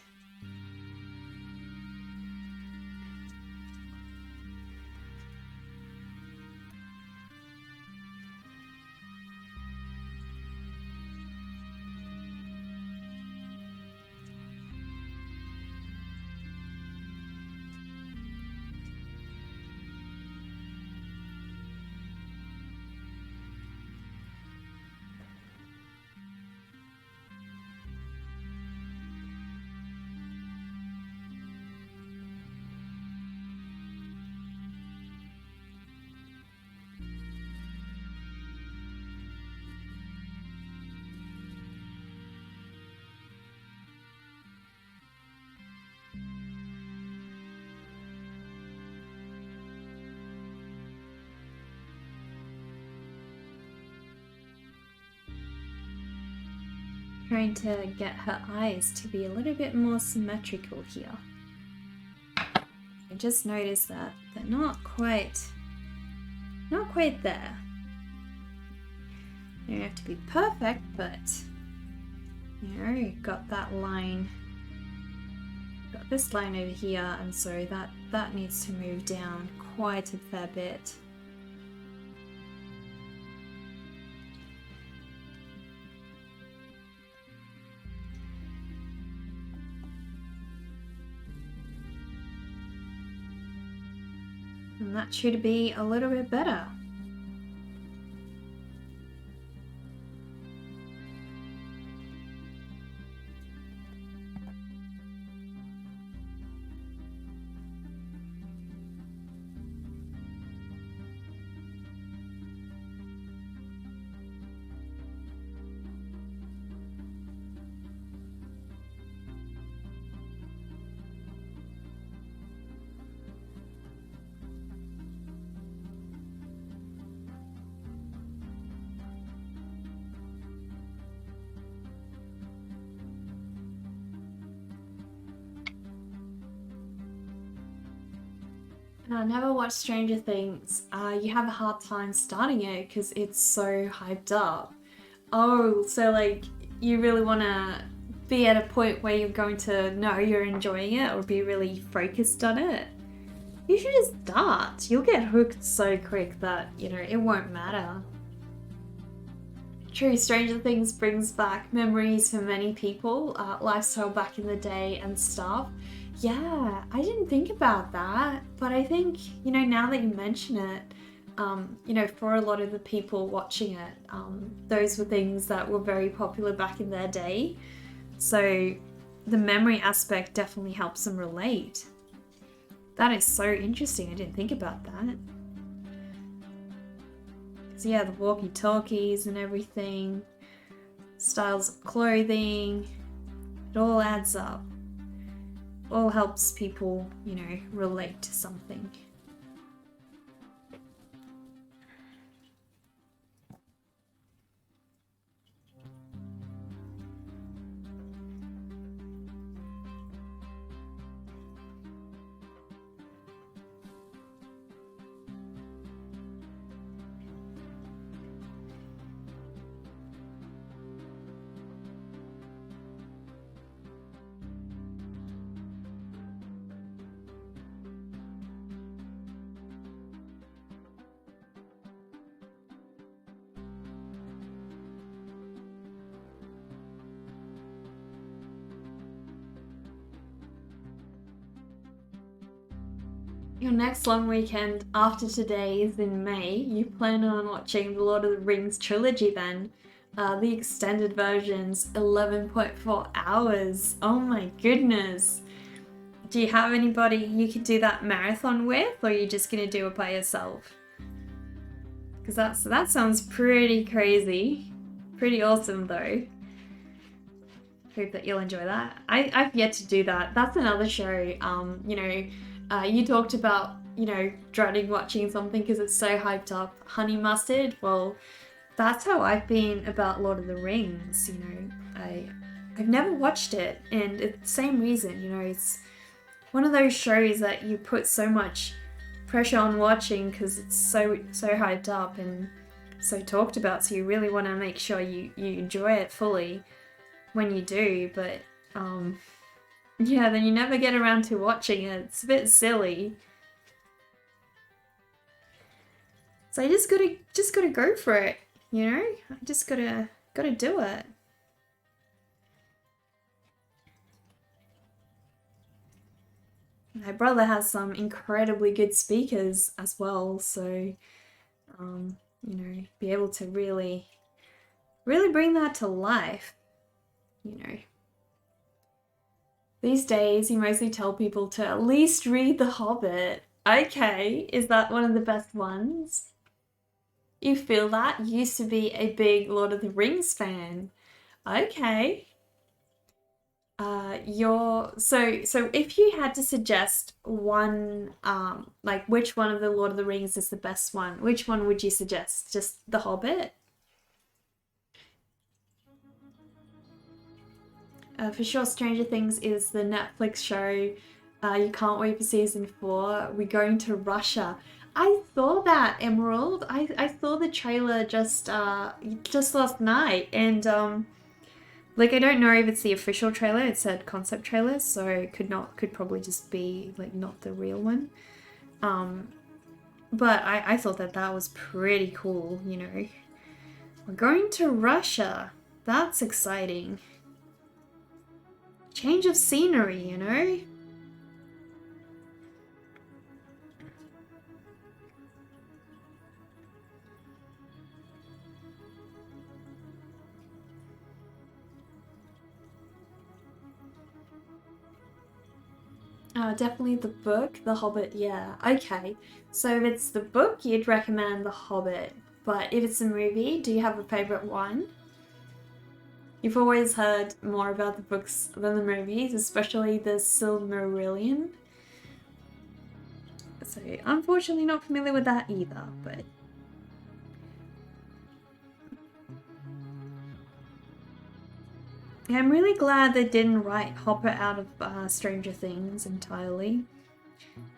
Trying to get her eyes to be a little bit more symmetrical here. I just noticed that they're not quite there. They don't have to be perfect, but you know, you've got that line, got this line over here, and so that needs to move down quite a fair bit. And that should be a little bit better. I never watched Stranger Things. You have a hard time starting it because it's so hyped up. Oh, so like you really want to be at a point where you're going to know you're enjoying it or be really focused on it. You should just start. You'll get hooked so quick that, it won't matter. True, Stranger Things brings back memories for many people, lifestyle back in the day and stuff. Yeah, I didn't think about that, but I think, now that you mention it, for a lot of the people watching it, those were things that were very popular back in their day. So the memory aspect definitely helps them relate. That is so interesting. I didn't think about that. So yeah, the walkie-talkies and everything, styles of clothing, it all adds up. It all helps people, relate to something. Your next long weekend after today is in May. You plan on watching the Lord of the Rings trilogy then. The extended version's 11.4 hours. Oh my goodness. Do you have anybody you could do that marathon with, or are you just gonna do it by yourself? Because that sounds pretty crazy. Pretty awesome though. Hope that you'll enjoy that. I've yet to do that. That's another show, you talked about, dreading watching something because it's so hyped up. Honey Mustard, well, that's how I've been about Lord of the Rings, I've never watched it, and it's the same reason, it's one of those shows that you put so much pressure on watching because it's so hyped up and so talked about, so you really want to make sure you enjoy it fully when you do, but yeah, then you never get around to watching it. It's a bit silly. So I just gotta go for it, I just gotta do it. My brother has some incredibly good speakers as well, so be able to really bring that to life, These days, you mostly tell people to at least read The Hobbit. Okay, is that one of the best ones? You feel that? You used to be a big Lord of the Rings fan. Okay. So if you had to suggest one, like which one of the Lord of the Rings is the best one, which one would you suggest? Just The Hobbit? For sure, Stranger Things is the Netflix show. You can't wait for season 4. We're going to Russia. I saw that, Emerald. I saw the trailer just last night, and like I don't know if it's the official trailer. It said concept trailer, so it could probably just be like not the real one. But I thought that was pretty cool. We're going to Russia. That's exciting. Change of scenery, Definitely the book, The Hobbit, yeah. Okay, so if it's the book, you'd recommend The Hobbit. But if it's a movie, do you have a favorite one? You've always heard more about the books than the movies, especially the Silmarillion. So, unfortunately not familiar with that either, but... Yeah, I'm really glad they didn't write Hopper out of Stranger Things entirely.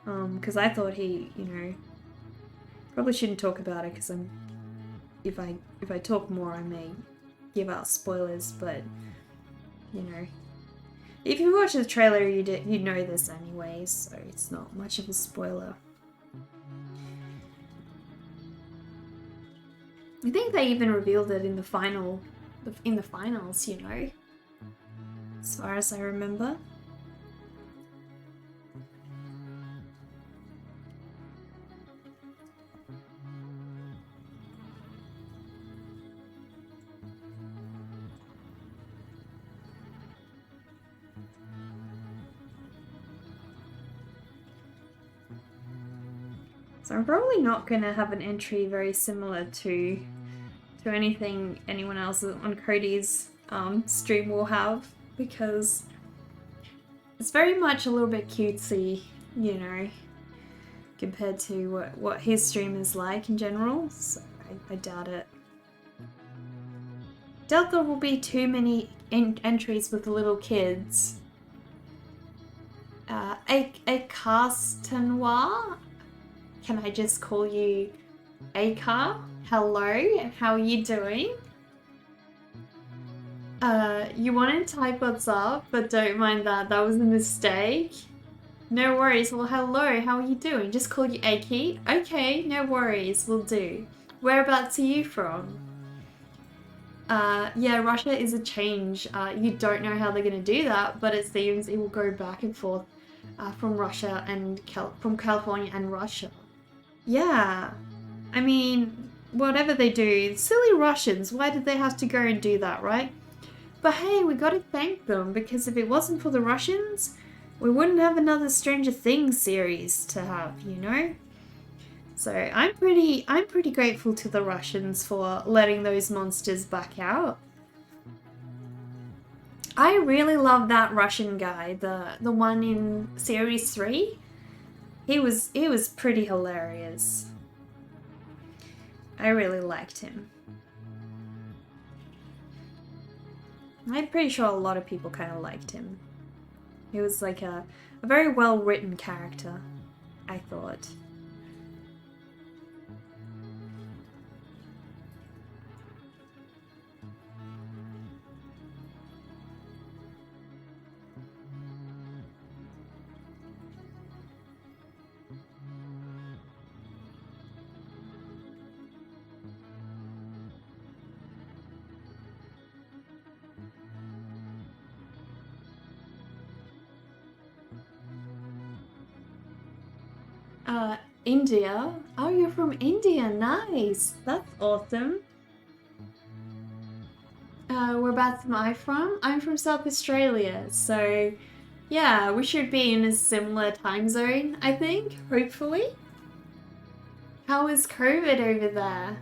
Because I thought he, probably shouldn't talk about it because if I talk more, I may give out spoilers. But if you watch the trailer, you know this anyway, so it's not much of a spoiler. I think they even revealed it in the finals, as far as I remember. So I'm probably not going to have an entry very similar to anything anyone else on Cody's stream will have, because it's very much a little bit cutesy, compared to what his stream is like in general, so I doubt it. Doubt there will be too many entries with the little kids. Akastanoir? Can I just call you Akar? Hello, and how are you doing? You want to type what's up, but don't mind that. That was a mistake. No worries. Well, hello, how are you doing? Just call you Aki? Okay, no worries. We'll do. Whereabouts are you from? Yeah, Russia is a change. You don't know how they're going to do that, but it seems it will go back and forth from Russia and from California and Russia. Yeah, I mean, whatever they do, silly Russians, why did they have to go and do that, right? But hey, we gotta thank them, because if it wasn't for the Russians, we wouldn't have another Stranger Things series to have, So I'm pretty grateful to the Russians for letting those monsters back out. I really love that Russian guy, the one in series 3. He was pretty hilarious. I really liked him. I'm pretty sure a lot of people kind of liked him. He was like a very well written character, I thought. India? Oh, you're from India. Nice. That's awesome. Whereabouts am I from? I'm from South Australia. So, yeah, we should be in a similar time zone, I think, hopefully. How is COVID over there?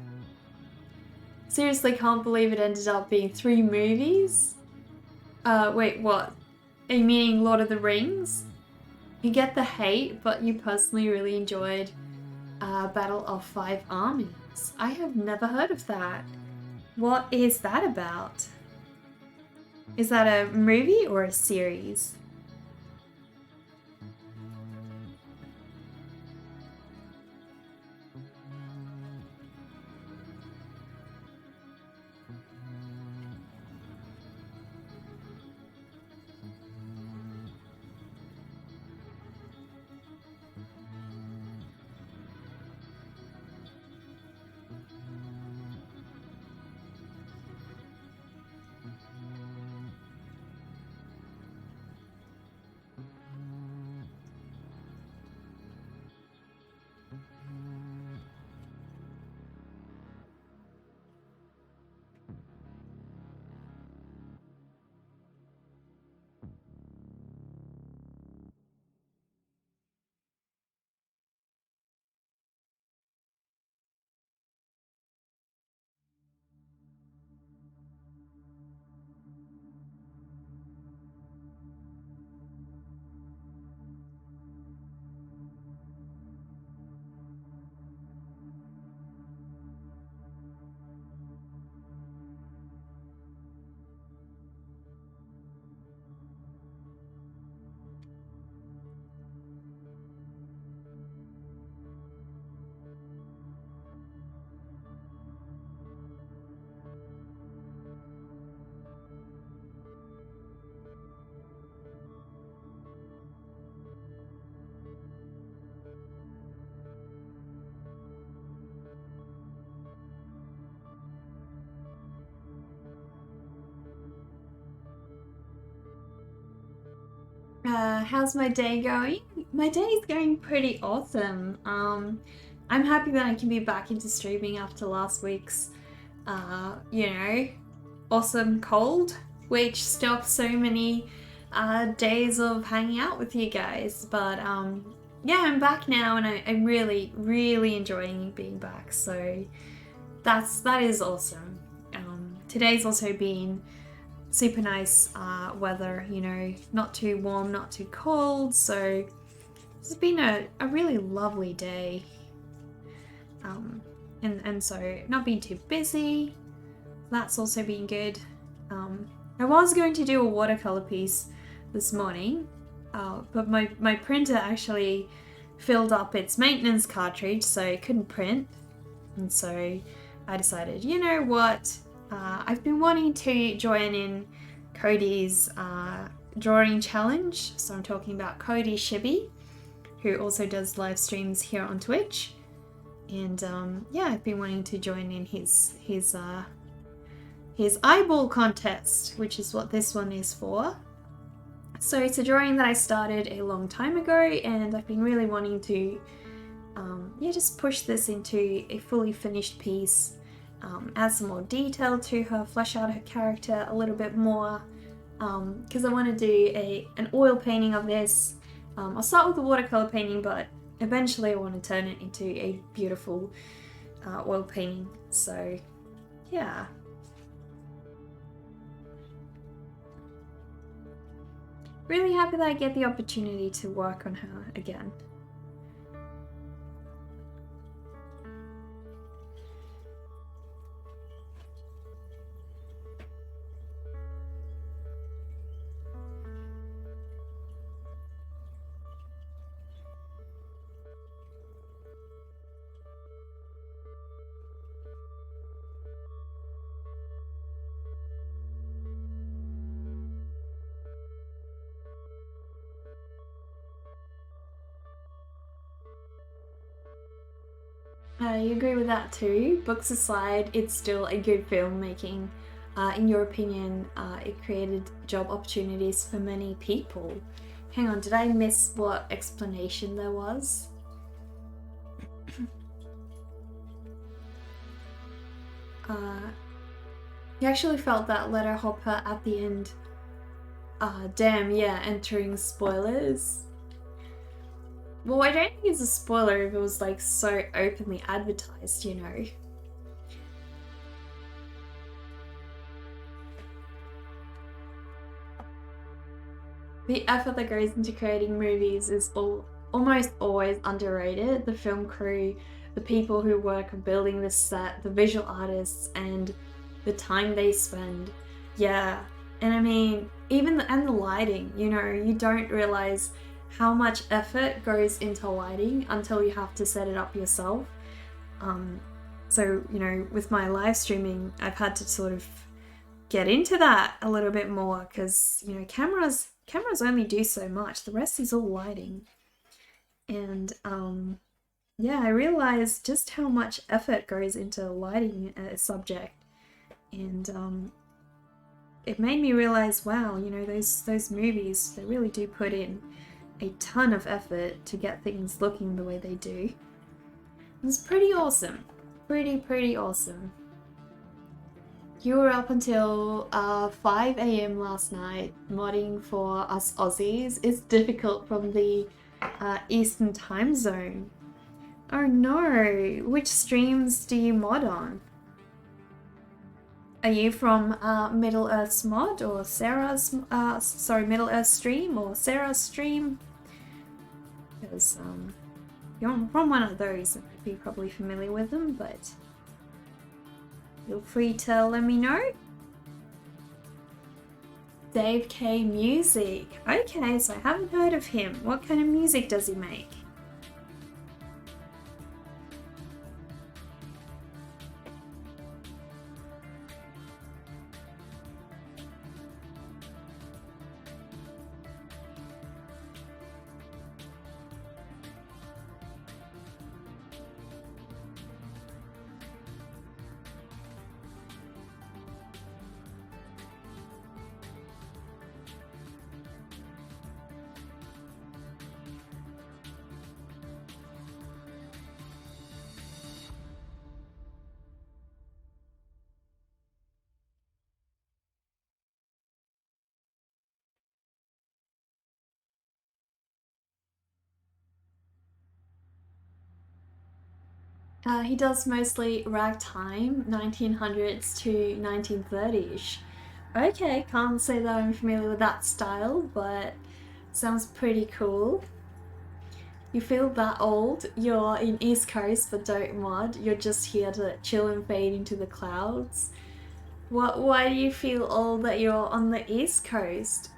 Seriously, can't believe it ended up being 3 movies? Wait, what? Are you meaning Lord of the Rings? You get the hate, but you personally really enjoyed Battle of Five Armies. I have never heard of that. What is that about? Is that a movie or a series? How's my day going? My day is going pretty awesome. I'm happy that I can be back into streaming after last week's, you know, awesome cold, which stopped so many days of hanging out with you guys. But yeah, I'm back now, and I'm really, really enjoying being back. So that is awesome. Today's also been super nice weather, you know, not too warm, not too cold, so it's been a really lovely day. And so not being too busy, that's also been good. I was going to do a watercolor piece this morning, but my printer actually filled up its maintenance cartridge, so it couldn't print, and so I decided, you know what, I've been wanting to join in Cody's drawing challenge. So I'm talking about Cody Shibby, who also does live streams here on Twitch. And yeah, I've been wanting to join in his eyeball contest, which is what this one is for. So it's a drawing that I started a long time ago, and I've been really wanting to yeah, just push this into a fully finished piece. Add some more detail to her, flesh out her character a little bit more, because I want to do an oil painting of this. I'll start with the watercolor painting, but eventually I want to turn it into a beautiful oil painting. So yeah. Really happy that I get the opportunity to work on her again. I agree with that too. Books aside, it's still a good filmmaking. In your opinion, it created job opportunities for many people. Hang on, did I miss what explanation there was? You actually felt that letter hopper at the end. Damn, yeah, entering spoilers. Well, I don't think it's a spoiler if it was like so openly advertised, you know. The effort that goes into creating movies is almost always underrated. The film crew, the people who work on building the set, the visual artists, and the time they spend. Yeah, and I mean, even the lighting, you know, you don't realize how much effort goes into lighting until you have to set it up yourself. So, you know, with my live streaming, I've had to sort of get into that a little bit more because, you know, cameras only do so much. The rest is all lighting. And yeah, I realized just how much effort goes into lighting a subject. And it made me realize, wow, you know, those movies, they really do put in a ton of effort to get things looking the way they do. It's pretty awesome. Pretty awesome. You were up until 5 a.m. last night modding for us Aussies. It's difficult from the Eastern time zone. Oh no, which streams do you mod on? Are you from Middle Earth's mod or Sarah's, Middle Earth stream or Sarah's stream? Because you're from one of those, I might be probably familiar with them, but feel free to let me know. Dave K Music. Okay, so I haven't heard of him. What kind of music does he make? He does mostly ragtime, 1900s to 1930s. Okay, can't say that I'm familiar with that style, but sounds pretty cool. You feel that old? You're in East Coast but don't mod. You're just here to chill and fade into the clouds. Why do you feel old that you're on the East Coast?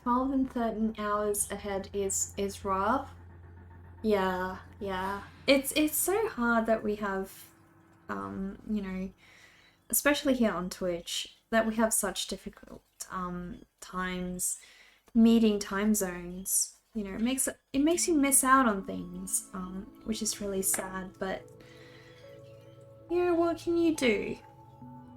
12 and 13 hours ahead is rough. Yeah, yeah. It's so hard that we have, you know, especially here on Twitch, that we have such difficult times meeting time zones. You know, it makes you miss out on things, which is really sad. But you know, what can you do?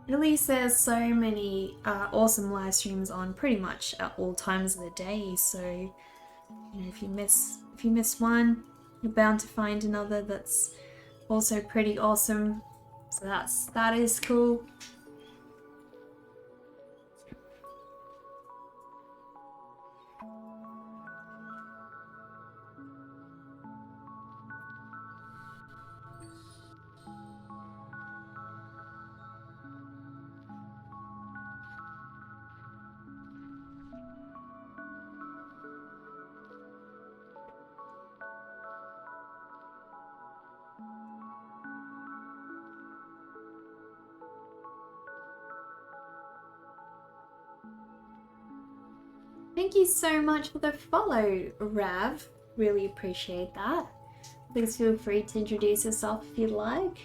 At least there's so many awesome live streams on pretty much at all times of the day. So you know, if you miss one, you're bound to find another that's also pretty awesome. So that is cool. Thank you so much for the follow, Rav. Really appreciate that. Please feel free to introduce yourself if you'd like.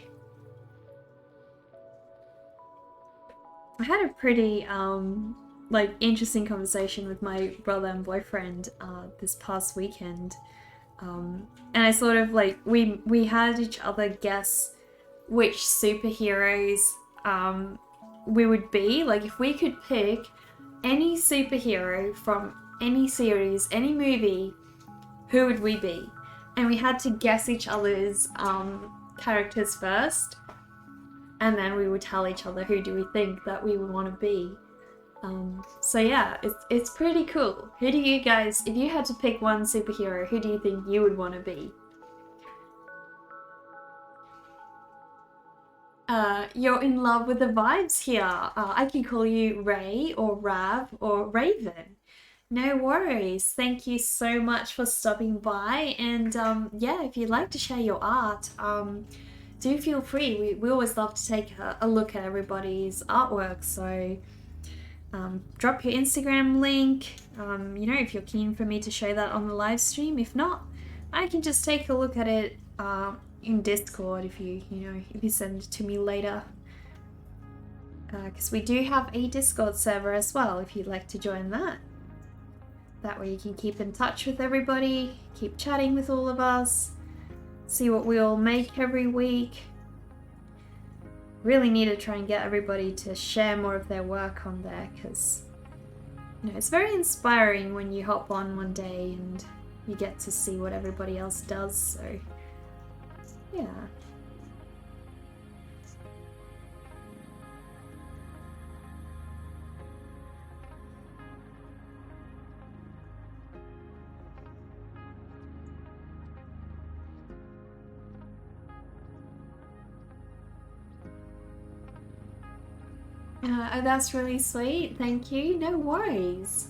I had a pretty like interesting conversation with my brother and boyfriend this past weekend. And I sort of like we had each other guess which superheroes we would be. Like if we could pick any superhero from any series, any movie, who would we be? And we had to guess each other's characters first, and then we would tell each other who do we think that we would want to be. So yeah, it's pretty cool. Who do you guys, if you had to pick one superhero, who do you think you would want to be? You're in love with the vibes here. I can call you Ray or Rav or Raven. No worries. Thank you so much for stopping by. And yeah, if you'd like to share your art, do feel free. We always love to take a look at everybody's artwork. So drop your Instagram link. You know, if you're keen for me to show that on the live stream. If not, I can just take a look at it in Discord if you send it to me later. Because we do have a Discord server as well if you'd like to join that. That way you can keep in touch with everybody, keep chatting with all of us, see what we all make every week. really need to try and get everybody to share more of their work on there, because it's very inspiring when you hop on one day and you get to see what everybody else does. So yeah. Oh, that's really sweet. Thank you. No worries.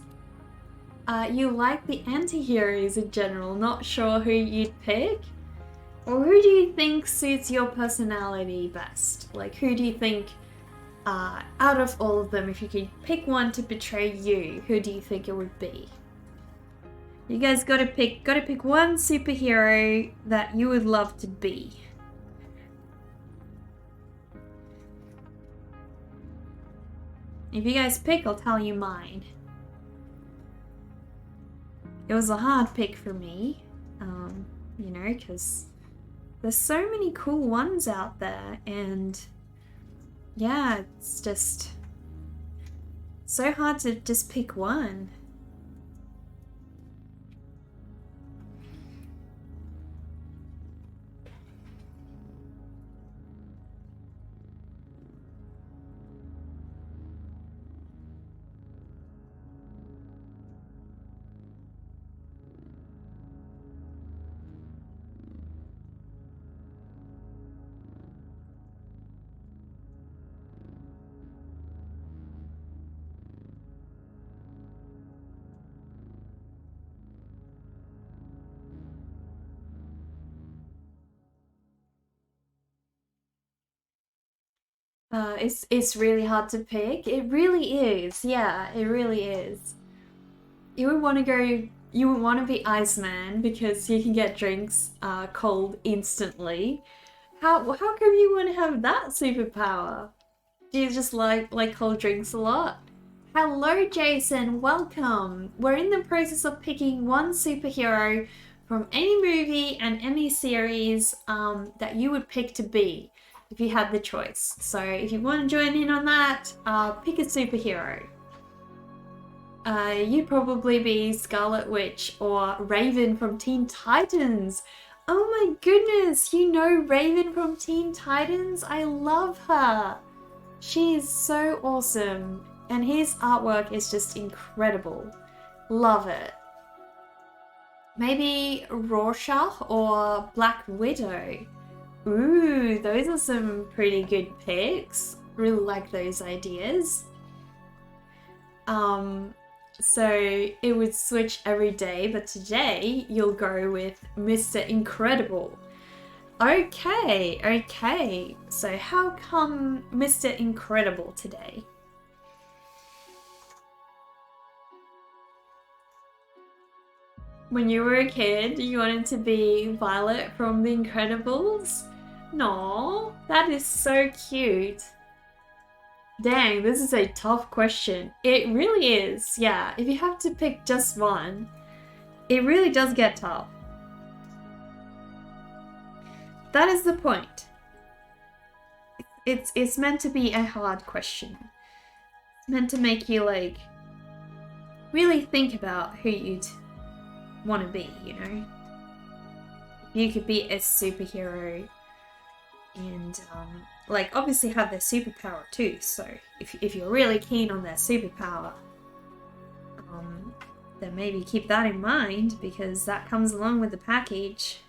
You like the anti-heroes in general. Not sure who you'd pick? Or who do you think suits your personality best? Like, who do you think, out of all of them, if you could pick one to betray you, who do you think it would be? You guys gotta pick one superhero that you would love to be. If you guys pick, I'll tell you mine. It was a hard pick for me, because there's so many cool ones out there, and yeah, it's just so hard to just pick one. It's really hard to pick. It really is. Yeah, it really is. You would want to go. You would want to be Iceman because you can get drinks cold instantly. How come you want to have that superpower? Do you just like cold drinks a lot? Hello, Jason. Welcome. We're in the process of picking one superhero from any movie and any series that you would pick to be if you had the choice. So if you want to join in on that, pick a superhero. You'd probably be Scarlet Witch or Raven from Teen Titans. Oh my goodness, you know Raven from Teen Titans? I love her. She is so awesome, and his artwork is just incredible. Love it. Maybe Rorschach or Black Widow. Ooh, those are some pretty good picks. Really like those ideas. So it would switch every day, but today you'll go with Mr. Incredible. Okay. So how come Mr. Incredible today? When you were a kid, you wanted to be Violet from The Incredibles? No, that is so cute. Dang, this is a tough question. It really is, yeah. If you have to pick just one, it really does get tough. That is the point. It's meant to be a hard question. It's meant to make you, like, really think about who you'd want to be, you know? You could be a superhero and, like, obviously have their superpower too, so if you're really keen on their superpower, then maybe keep that in mind, because that comes along with the package.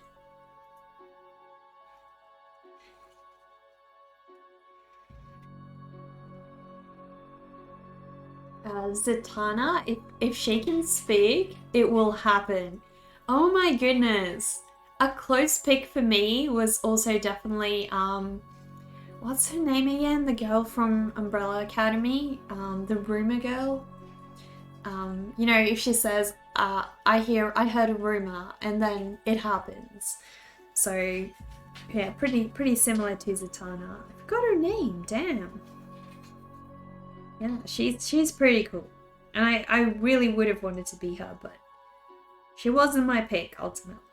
Zatanna, if she can speak, it will happen. Oh my goodness. A close pick for me was also definitely, what's her name again? The girl from Umbrella Academy? The rumor girl? If she says, I heard a rumor, and then it happens. So, yeah, pretty similar to Zatanna. I forgot her name, damn. Yeah, she's pretty cool. And I really would have wanted to be her, but she wasn't my pick, ultimately.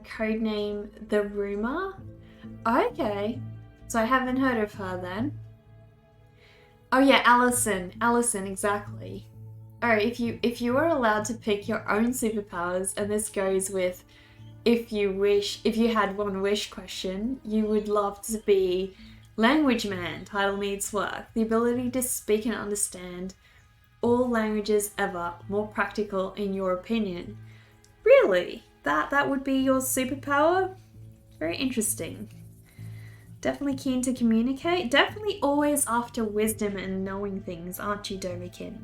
Codename The Rumor. Okay. So I haven't heard of her then. Oh yeah, Allison. Allison, exactly. Alright, if you were allowed to pick your own superpowers, and this goes with if you had one wish question, you would love to be Language Man, title needs work. The ability to speak and understand all languages ever, more practical in your opinion. Really? That would be your superpower? Very interesting. Definitely keen to communicate. Definitely always after wisdom and knowing things, aren't you, Dovakin?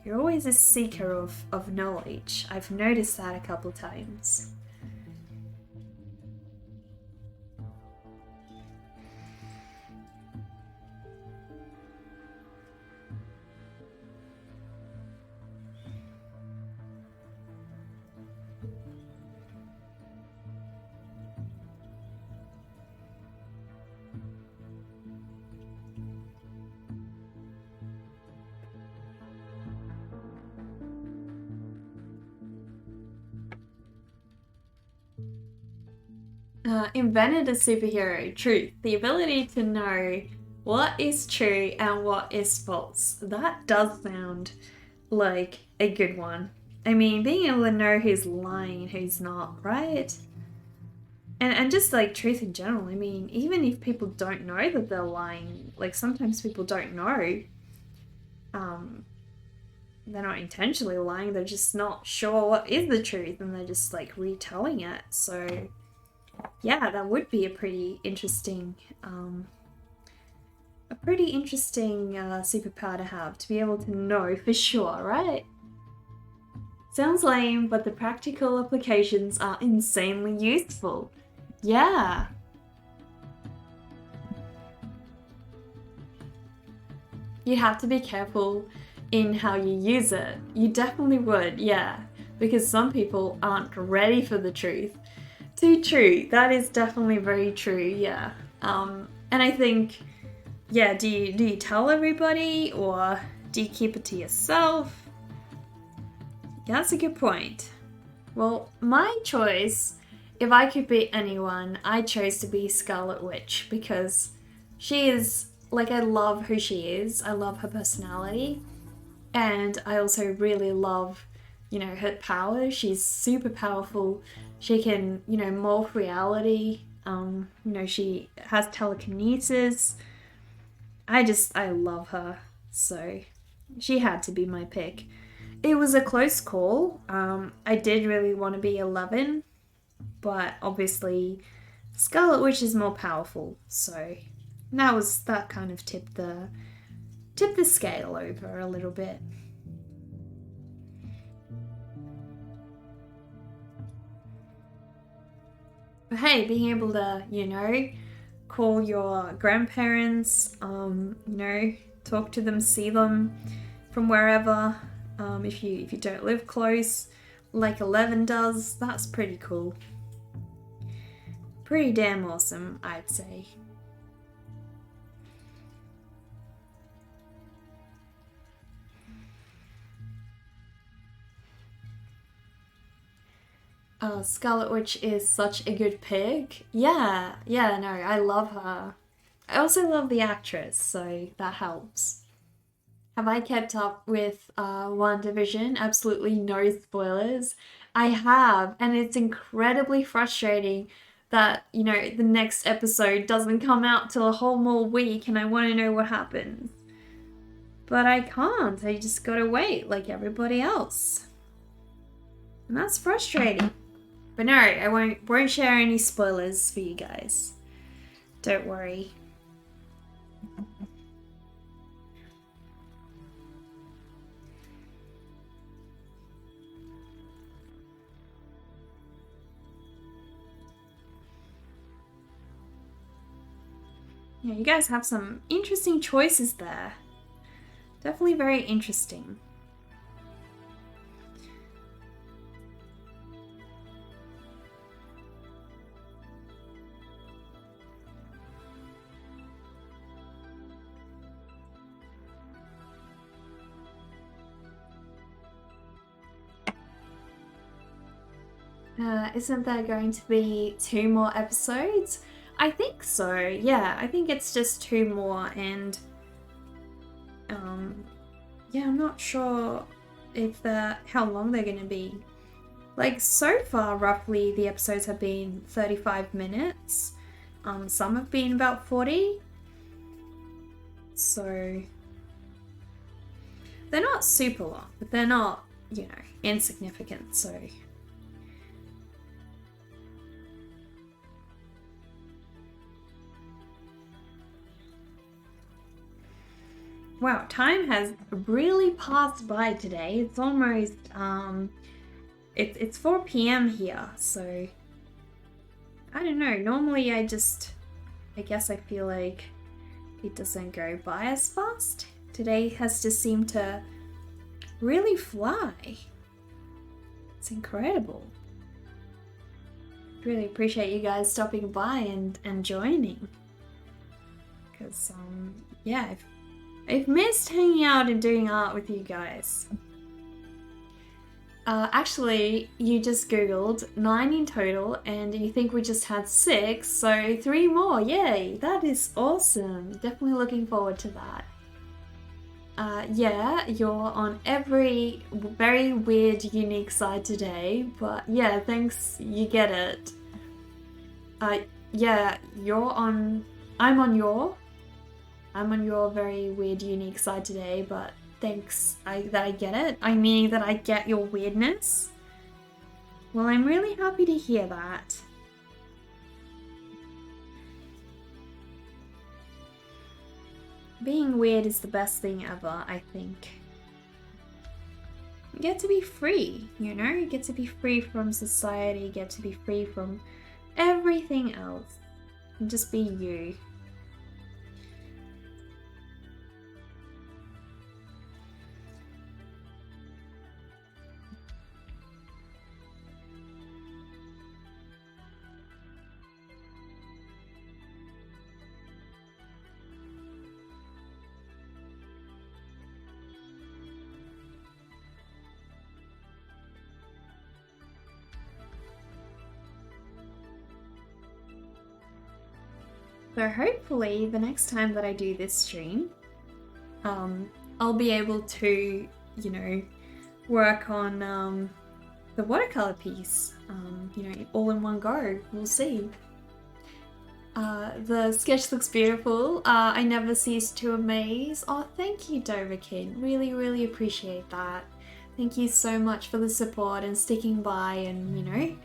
You're always a seeker of knowledge. I've noticed that a couple times. Invented a superhero. Truth. The ability to know what is true and what is false. That does sound like a good one. I mean, being able to know who's lying, who's not, right? And just like truth in general. I mean, even if people don't know that they're lying, like sometimes people don't know. Um, they're not intentionally lying. They're just not sure what is the truth, and they're just like retelling it. So yeah, that would be a pretty interesting superpower to have, to be able to know for sure, right? Sounds lame, but the practical applications are insanely useful. Yeah. You have to be careful in how you use it. You definitely would, yeah. Because some people aren't ready for the truth. Too true. That is definitely very true, yeah. And I think, yeah, do you tell everybody, or do you keep it to yourself? Yeah, that's a good point. Well, my choice, if I could be anyone, I chose to be Scarlet Witch because she is, like, I love who she is. I love her personality. And I also really love, her power. She's super powerful. She can, morph reality. She has telekinesis. I love her. So she had to be my pick. It was a close call. I did really want to be 11, but obviously Scarlet Witch is more powerful. So that kind of tipped the scale over a little bit. But hey, being able to, call your grandparents, talk to them, see them from wherever, if you don't live close, like 11 does, that's pretty cool. Pretty damn awesome, I'd say. Scarlet Witch is such a good pick. Yeah, no, I love her. I also love the actress, so that helps. Have I kept up with WandaVision? Absolutely no spoilers. I have, and it's incredibly frustrating that, the next episode doesn't come out till a whole more week and I want to know what happens. But I can't. I just gotta wait like everybody else. And that's frustrating. But no, I won't share any spoilers for you guys. Don't worry. Yeah, you guys have some interesting choices there. Definitely very interesting. Isn't there going to be 2 more episodes? I think so, yeah. I think it's just 2 more, and yeah, I'm not sure if how long they're gonna be. Like, so far, roughly, the episodes have been 35 minutes. Some have been about 40. So they're not super long, but they're not, insignificant, so. Wow, time has really passed by today. It's almost, it's 4 p.m. here, so I don't know. Normally I guess I feel like it doesn't go by as fast. Today has just seemed to really fly. It's incredible. Really appreciate you guys stopping by and joining. Because, yeah, I've missed hanging out and doing art with you guys. Actually, you just googled 9 in total and you think we just had 6, so 3 more, yay! That is awesome. Definitely looking forward to that. Yeah, you're on every very weird, unique side today, but yeah, thanks, you get it. Yeah, I'm on your very weird, unique side today, but thanks that I get it. I mean that I get your weirdness. Well, I'm really happy to hear that. Being weird is the best thing ever, I think. You get to be free, You get to be free from society, you get to be free from everything else. And just be you. So hopefully the next time that I do this stream, I'll be able to, work on the watercolor piece, all in one go. We'll see. The sketch looks beautiful. I never cease to amaze. Oh, thank you, Doverkin. Really, really appreciate that. Thank you so much for the support and sticking by and,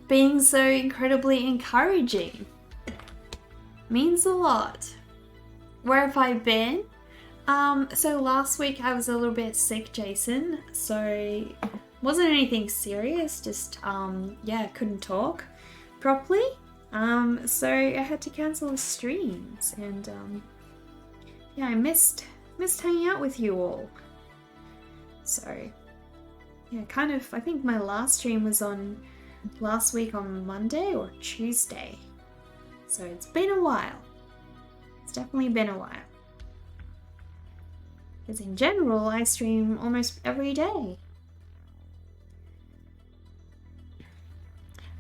being so incredibly encouraging. Means a lot. Where have I been? So last week I was a little bit sick, Jason, so wasn't anything serious, just, couldn't talk properly. So I had to cancel the streams, and, yeah, I missed hanging out with you all. So, yeah, I think my last stream was on last week on Monday or Tuesday. So it's been a while. It's definitely been a while. Because in general, I stream almost every day.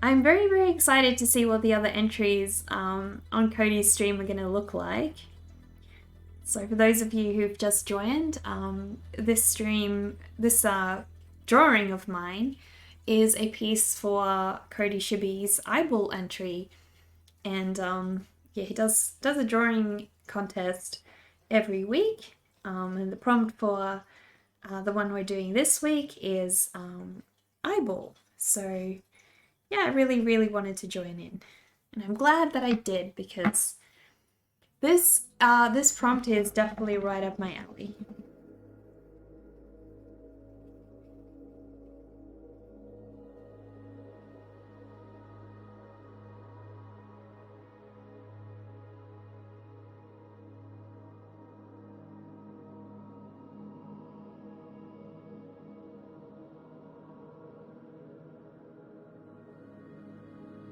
I'm very, very excited to see what the other entries on Cody's stream are going to look like. So for those of you who've just joined, this drawing of mine is a piece for Cody Shibi's eyeball entry. And yeah, he does a drawing contest every week. And the prompt for the one we're doing this week is eyeball. So yeah, I really, really wanted to join in. And I'm glad that I did, because this prompt is definitely right up my alley.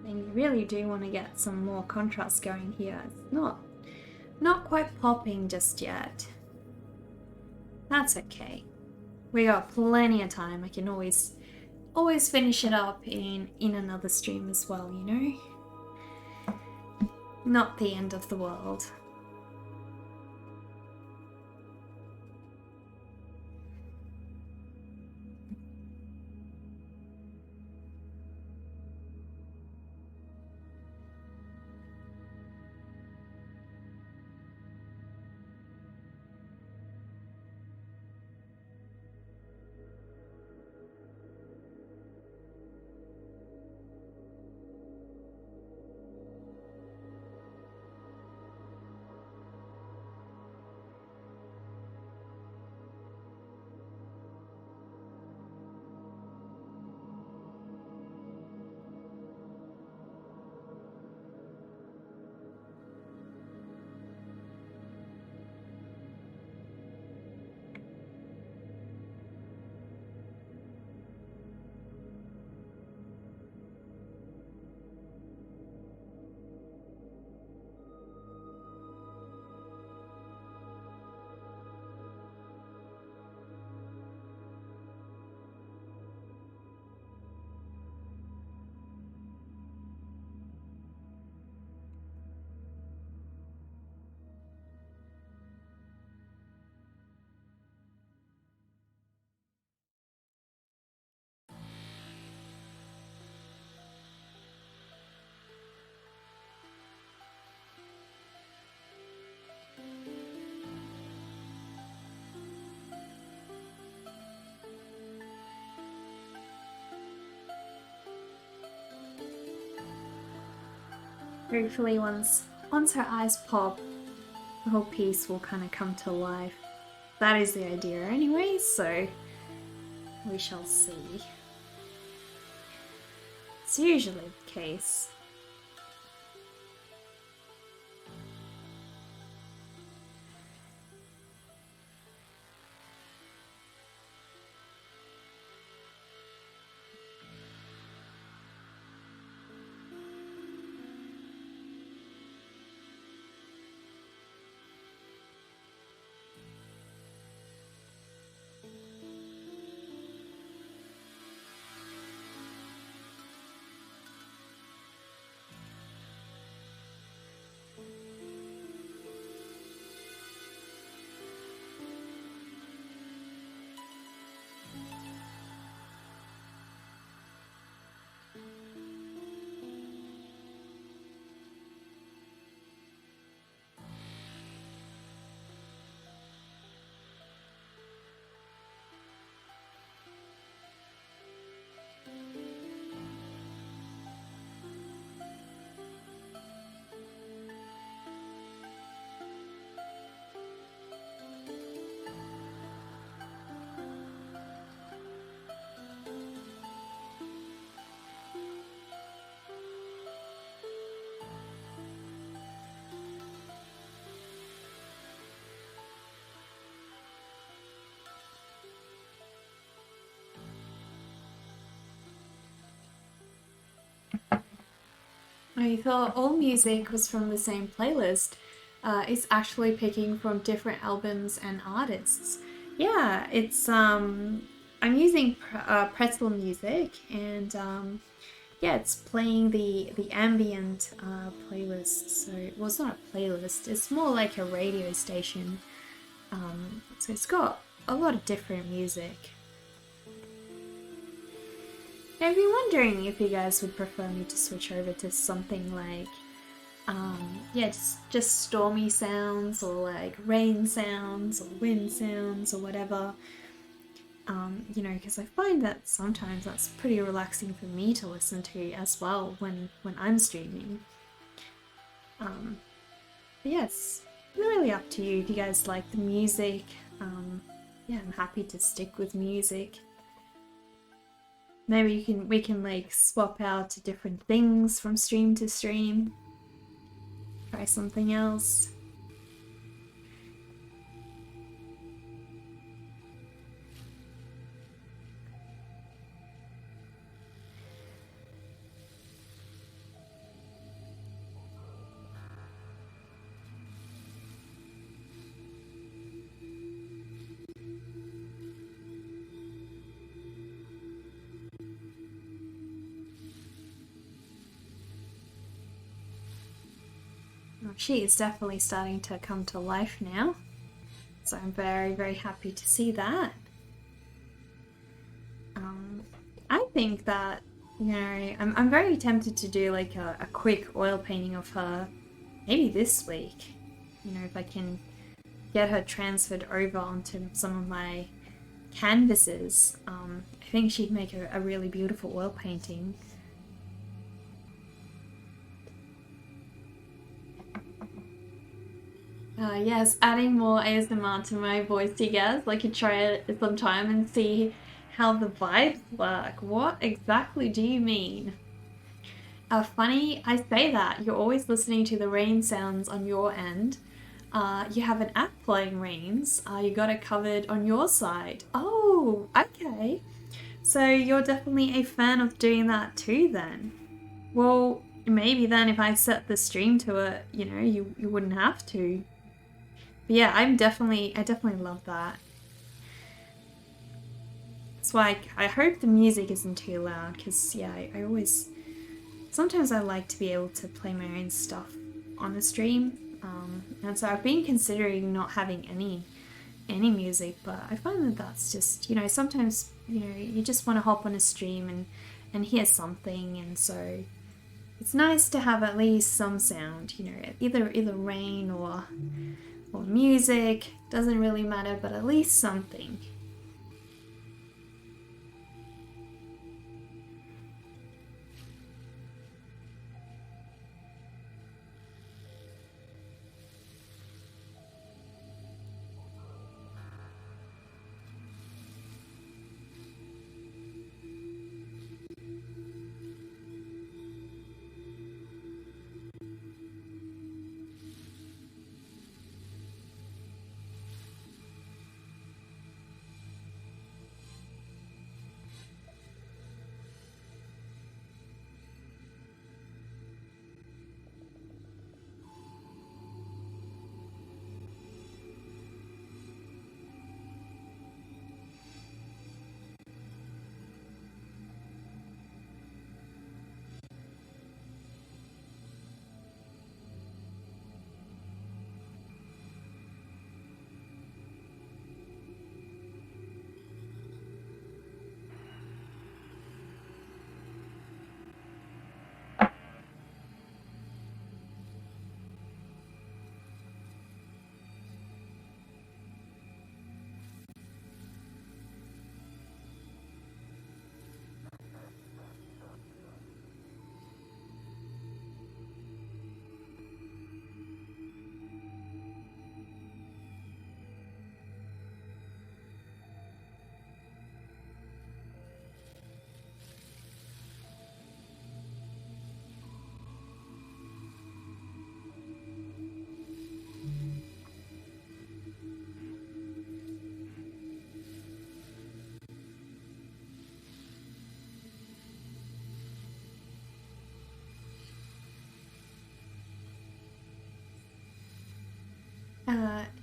And you really do want to get some more contrast going here. It's not quite popping just yet. That's okay. We got plenty of time. I can always always finish it up in another stream as well, you know? Not the end of the world. Hopefully once her eyes pop, the whole piece will kind of come to life. That is the idea anyway, so we shall see. It's usually the case. I thought all music was from the same playlist. It's actually picking from different albums and artists. Yeah, it's I'm using Pretzel Music, and yeah, it's playing the ambient playlist. So well, it's not a playlist. It's more like a radio station. So it's got a lot of different music. I've been wondering if you guys would prefer me to switch over to something like, yeah, just stormy sounds or like rain sounds or wind sounds or whatever. You know, because I find that sometimes that's pretty relaxing for me to listen to as well when I'm streaming. But yes, really up to you if you guys like the music. Yeah, I'm happy to stick with music. Maybe we can like swap out to different things from stream to stream. Try something else. Well, she is definitely starting to come to life now. So I'm very, very happy to see that. Um, I think that, I'm very tempted to do like a quick oil painting of her maybe this week. If I can get her transferred over onto some of my canvases, I think she'd make a really beautiful oil painting. Yes, adding more ASMR to my voice, you guys. I could try it sometime and see how the vibes work. What exactly do you mean? Funny, I say that. You're always listening to the rain sounds on your end. You have an app playing rains. You got it covered on your side. Oh, okay. So you're definitely a fan of doing that too, then. Well, maybe then if I set the stream to it, you wouldn't have to. But yeah, I definitely love that. That's why I hope the music isn't too loud, because yeah, I always, sometimes I like to be able to play my own stuff on the stream. And so I've been considering not having any music, but I find that that's just, sometimes, you just want to hop on a stream and hear something, and so it's nice to have at least some sound, either rain or music, doesn't really matter, but at least something.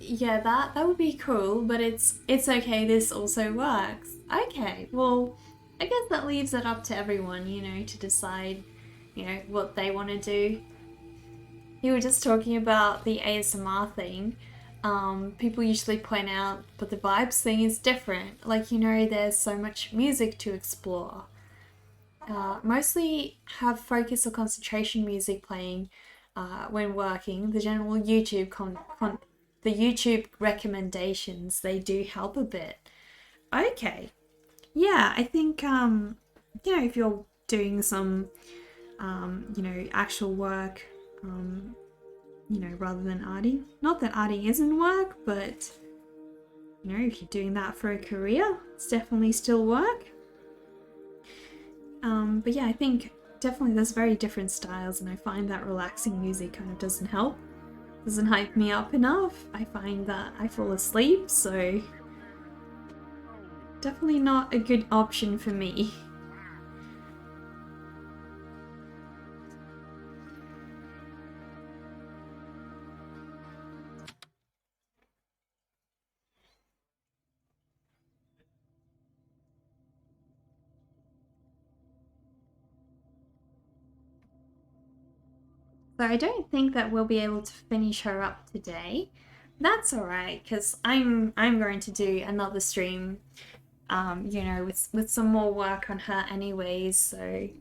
Yeah, that would be cool, but it's okay. This also works. Okay, well, I guess that leaves it up to everyone, to decide, what they want to do. You were just talking about the ASMR thing. People usually point out, but the vibes thing is different. There's so much music to explore. Mostly have focus or concentration music playing when working. The general the YouTube recommendations, they do help a bit. Okay, yeah, I think if you're doing some actual work, rather than arting. Not that arting isn't work, but if you're doing that for a career, it's definitely still work. But yeah, I think definitely there's very different styles, and I find that relaxing music kind of doesn't help, doesn't hype me up enough. I find that I fall asleep, so definitely not a good option for me. So I don't think that we'll be able to finish her up today. That's alright, because I'm going to do another stream, with some more work on her anyways, so it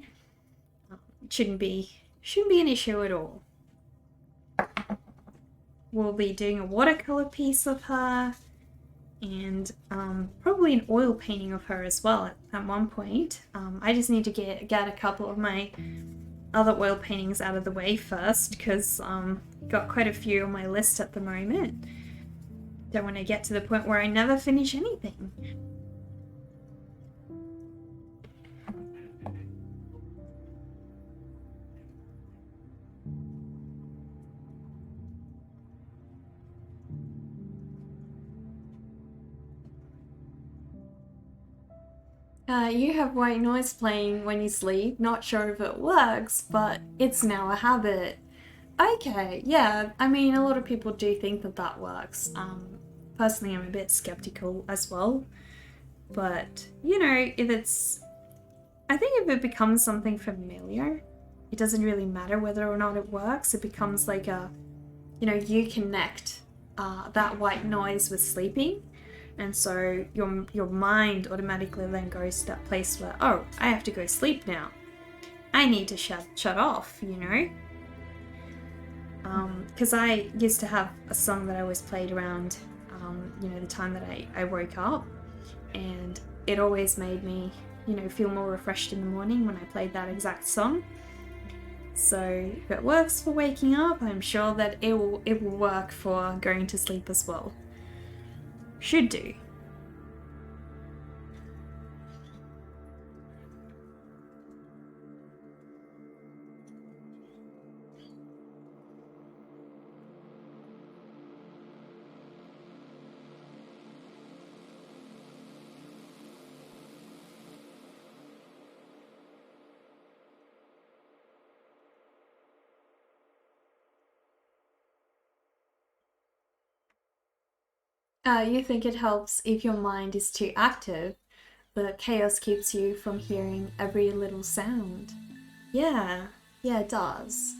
shouldn't be an issue at all. We'll be doing a watercolor piece of her, and probably an oil painting of her as well at one point. I just need to get a couple of my other oil paintings out of the way first, because got quite a few on my list at the moment. Don't want to get to the point where I never finish anything. You have white noise playing when you sleep. Not sure if it works, but it's now a habit. Okay, yeah, I mean, a lot of people do think that that works. Personally, I'm a bit skeptical as well. But, I think if it becomes something familiar, it doesn't really matter whether or not it works. It becomes like you connect that white noise with sleeping. And so your mind automatically then goes to that place where, oh, I have to go sleep now. I need to shut off, Because I used to have a song that I always played around, the time that I woke up. And it always made me, feel more refreshed in the morning when I played that exact song. So if it works for waking up, I'm sure that it will work for going to sleep as well. Should do. You think it helps if your mind is too active? The chaos keeps you from hearing every little sound. Yeah, it does.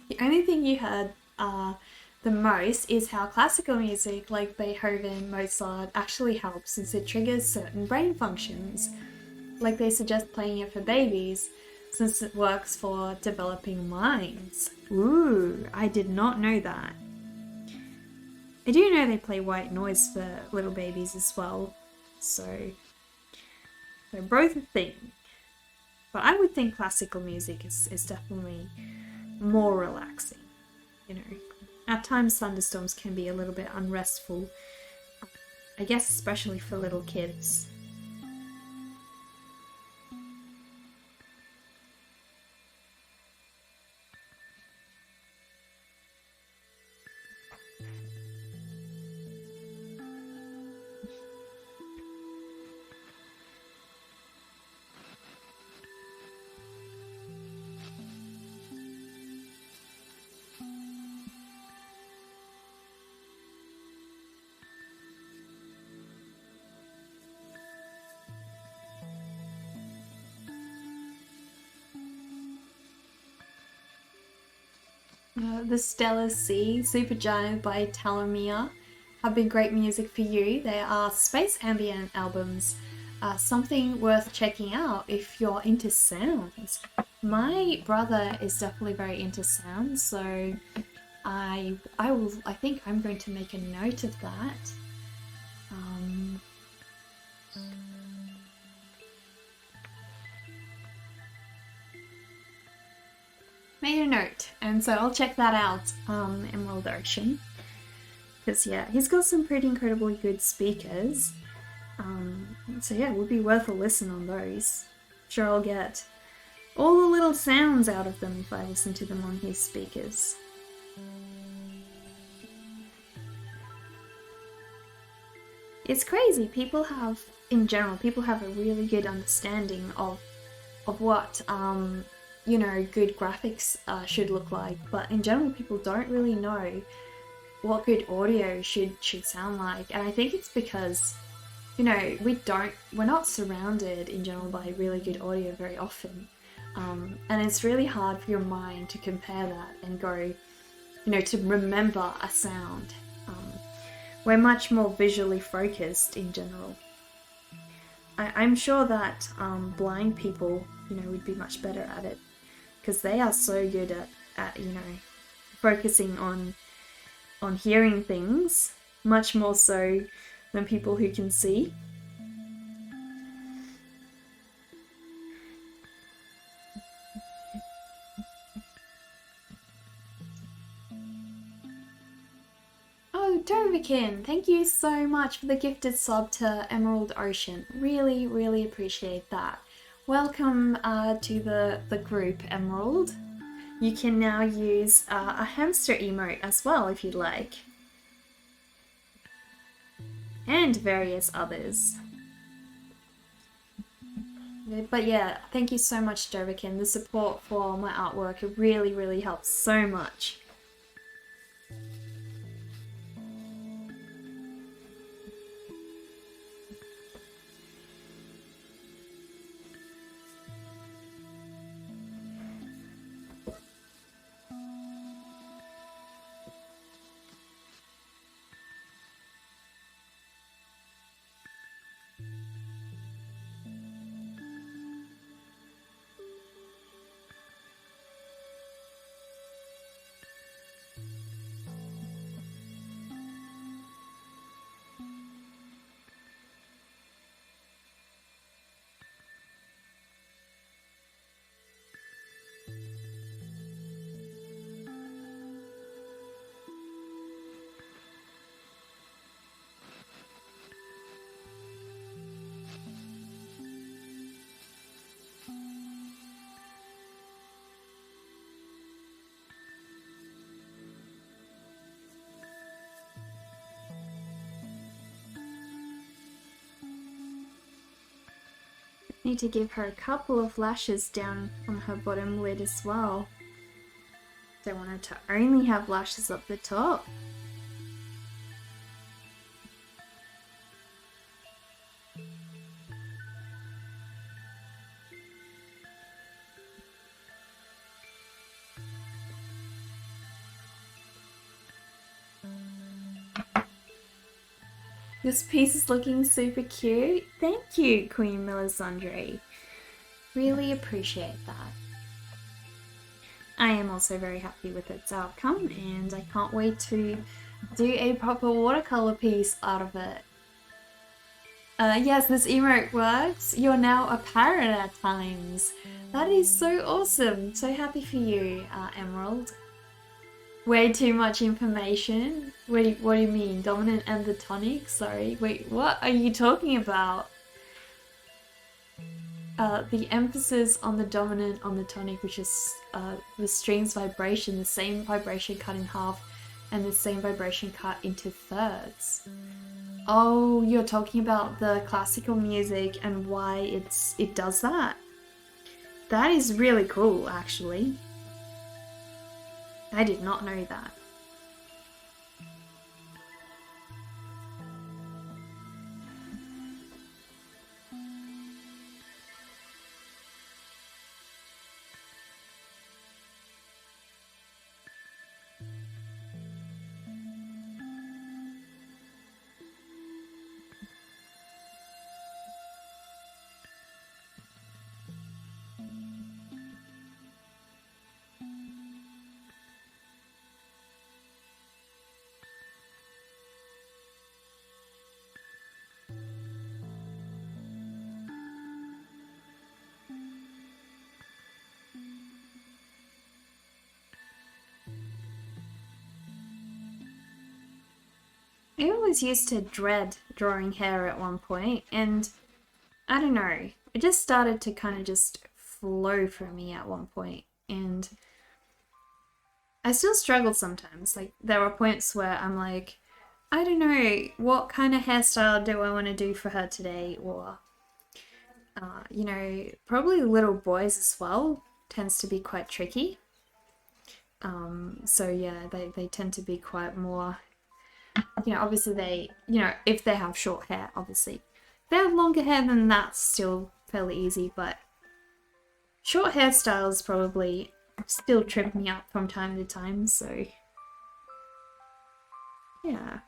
The only thing you heard the most is how classical music like Beethoven, Mozart actually helps, since it triggers certain brain functions. Like they suggest playing it for babies since it works for developing minds. Ooh, I did not know that. I do know they play white noise for little babies as well, so they're both a thing. But I would think classical music is definitely more relaxing. At times thunderstorms can be a little bit unrestful, I guess especially for little kids. The Stellar Sea, Supergiant by Talamia have been great music for you. They are space ambient albums, something worth checking out if you're into sounds. My brother is definitely very into sounds, so I think I'm going to make a note of that. Made a note, and so I'll check that out, Emerald Ocean. Because yeah, he's got some pretty incredibly good speakers. So yeah, it would be worth a listen on those. Sure, I'll get all the little sounds out of them if I listen to them on his speakers. It's crazy. In general, people have a really good understanding of what good graphics should look like, but in general people don't really know what good audio should sound like. And I think it's because we're not surrounded in general by really good audio very often. And it's really hard for your mind to compare that and go, to remember a sound. We're much more visually focused in general. I'm sure that blind people, would be much better at it, because they are so good at focusing on hearing things, much more so than people who can see. Oh, Dovikin, thank you so much for the gifted sub to Emerald Ocean. Really, really appreciate that. Welcome to the group, Emerald. You can now use a hamster emote as well if you'd like. And various others. But yeah, thank you so much, Dovikin. The support for my artwork, it really, really helps so much. Need to give her a couple of lashes down on her bottom lid as well. Don't want her to only have lashes up the top. This piece is looking super cute. Thank you, Queen Melisandre. Really appreciate that. I am also very happy with its outcome, and I can't wait to do a proper watercolor piece out of it. Yes, this emote works. You're now a parrot at times. That is so awesome. So happy for you, Emerald. Way too much information. What do you mean? Dominant and the tonic? Sorry. Wait, what are you talking about? The emphasis on the dominant on the tonic, which is the string's vibration, the same vibration cut in half, and the same vibration cut into thirds. Oh, you're talking about the classical music and why it does that? That is really cool, actually. I did not know that. I always used to dread drawing hair at one point, and I don't know, it just started to kind of just flow for me at one point, and I still struggle sometimes. Like, there are points where I'm like, I don't know, what kind of hairstyle do I want to do for her today, or, probably little boys as well tends to be quite tricky. So yeah, they tend to be quite more, obviously they, if they have short hair, obviously. If they have longer hair, then that's still fairly easy, but Short hairstyles probably still trip me up from time to time, so yeah.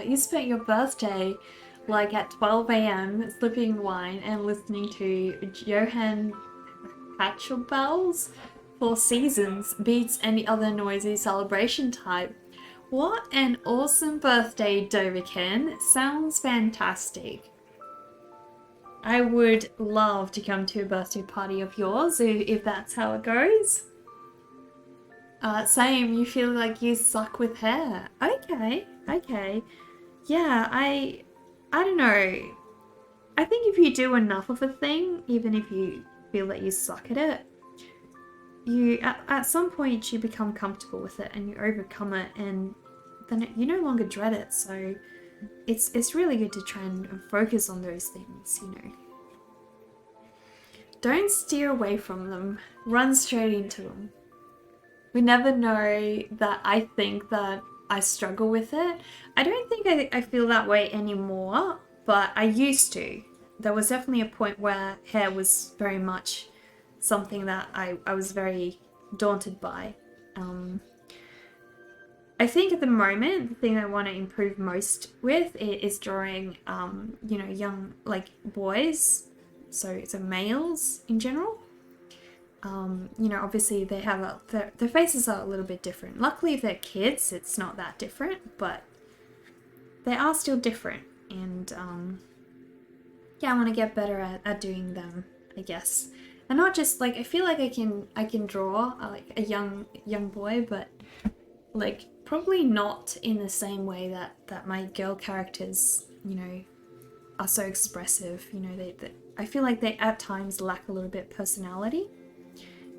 You spent your birthday like at 12 a.m. sipping wine and listening to Johann Pachelbel's Four Seasons beats any other noisy celebration type. What an awesome birthday, Dovikin. Sounds fantastic. I would love to come to a birthday party of yours if that's how it goes. Same, you feel like you suck with hair. Okay. Yeah, I don't know. I think if you do enough of a thing, even if you feel that you suck at it, you at some point you become comfortable with it and you overcome it, and then you no longer dread it. So it's really good to try and focus on those things, you know. Don't steer away from them. Run straight into them. We never know that I think that I struggle with it. I don't think I feel that way anymore, but I used to. There was definitely a point where hair was very much something that I was very daunted by. I think at the moment, the thing I want to improve most with is drawing, you know, young, like, boys, so males in general. You know, obviously they have their faces are a little bit different. Luckily, if they're kids, it's not that different, but they are still different. And yeah, I want to get better at doing them, I guess. And not just like I feel like I can draw like a young boy, but like probably not in the same way that my girl characters, you know, are so expressive. You know, they I feel like they at times lack a little bit personality.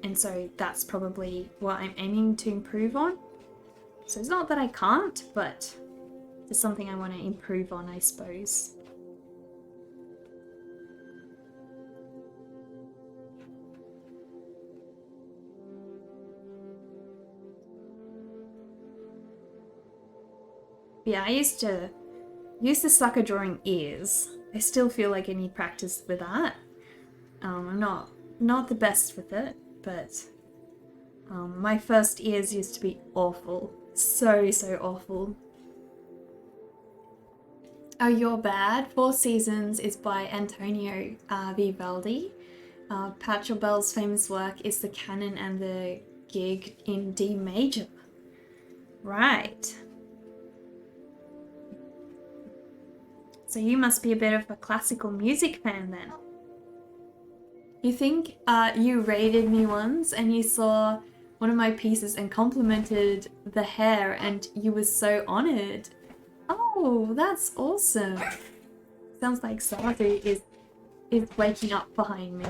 And so that's probably what I'm aiming to improve on. So it's not that I can't, but it's something I want to improve on, I suppose. Yeah, I used to suck at drawing ears. I still feel like I need practice with that. I'm not the best with it, but my first ears used to be awful. So awful. Oh, You're Bad. Four Seasons is by Antonio Vivaldi. Pachelbel's famous work is the Canon and the Gig in D major. Right. So you must be a bit of a classical music fan then. You think you rated me once and you saw one of my pieces and complimented the hair and you were so honored. Oh, that's awesome. Sounds like Sadu is waking up behind me.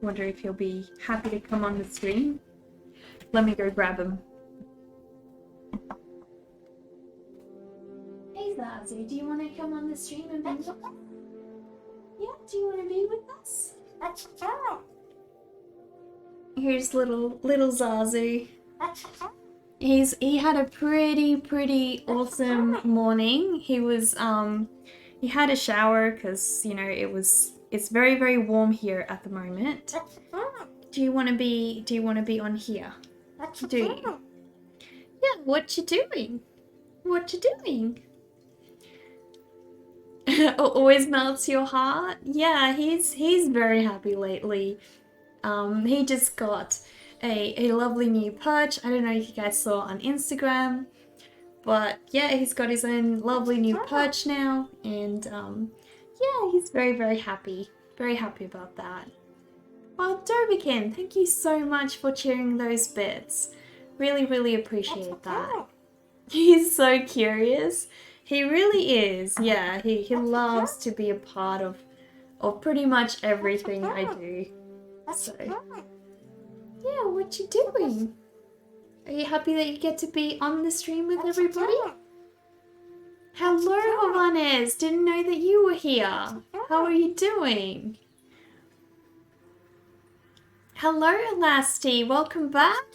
Wonder if he'll be happy to come on the stream. Let me go grab him. Hey Zazu, do you want to come on the stream and be with us? Yeah, do you want to be with us? Here's little Zazu. He had a pretty awesome morning. He was he had a shower because you know it's very warm here at the moment. Do you want to be on here? Do you? Yeah, what you doing? What you doing? Always melts your heart. Yeah, he's very happy lately. He just got a lovely new perch. I don't know if you guys saw on Instagram, but yeah, he's got his own lovely new perch now, and yeah, he's very happy. Very happy about that. Well, Dobikin, thank you so much for sharing those bits. Really appreciate that. He's so curious. He really is. Yeah, he loves to be a part of pretty much everything I do. So, yeah, what you doing? Are you happy that you get to be on the stream with everybody? Hello, Hovanes. Didn't know that you were here. How are you doing? Hello, Elasti. Welcome back.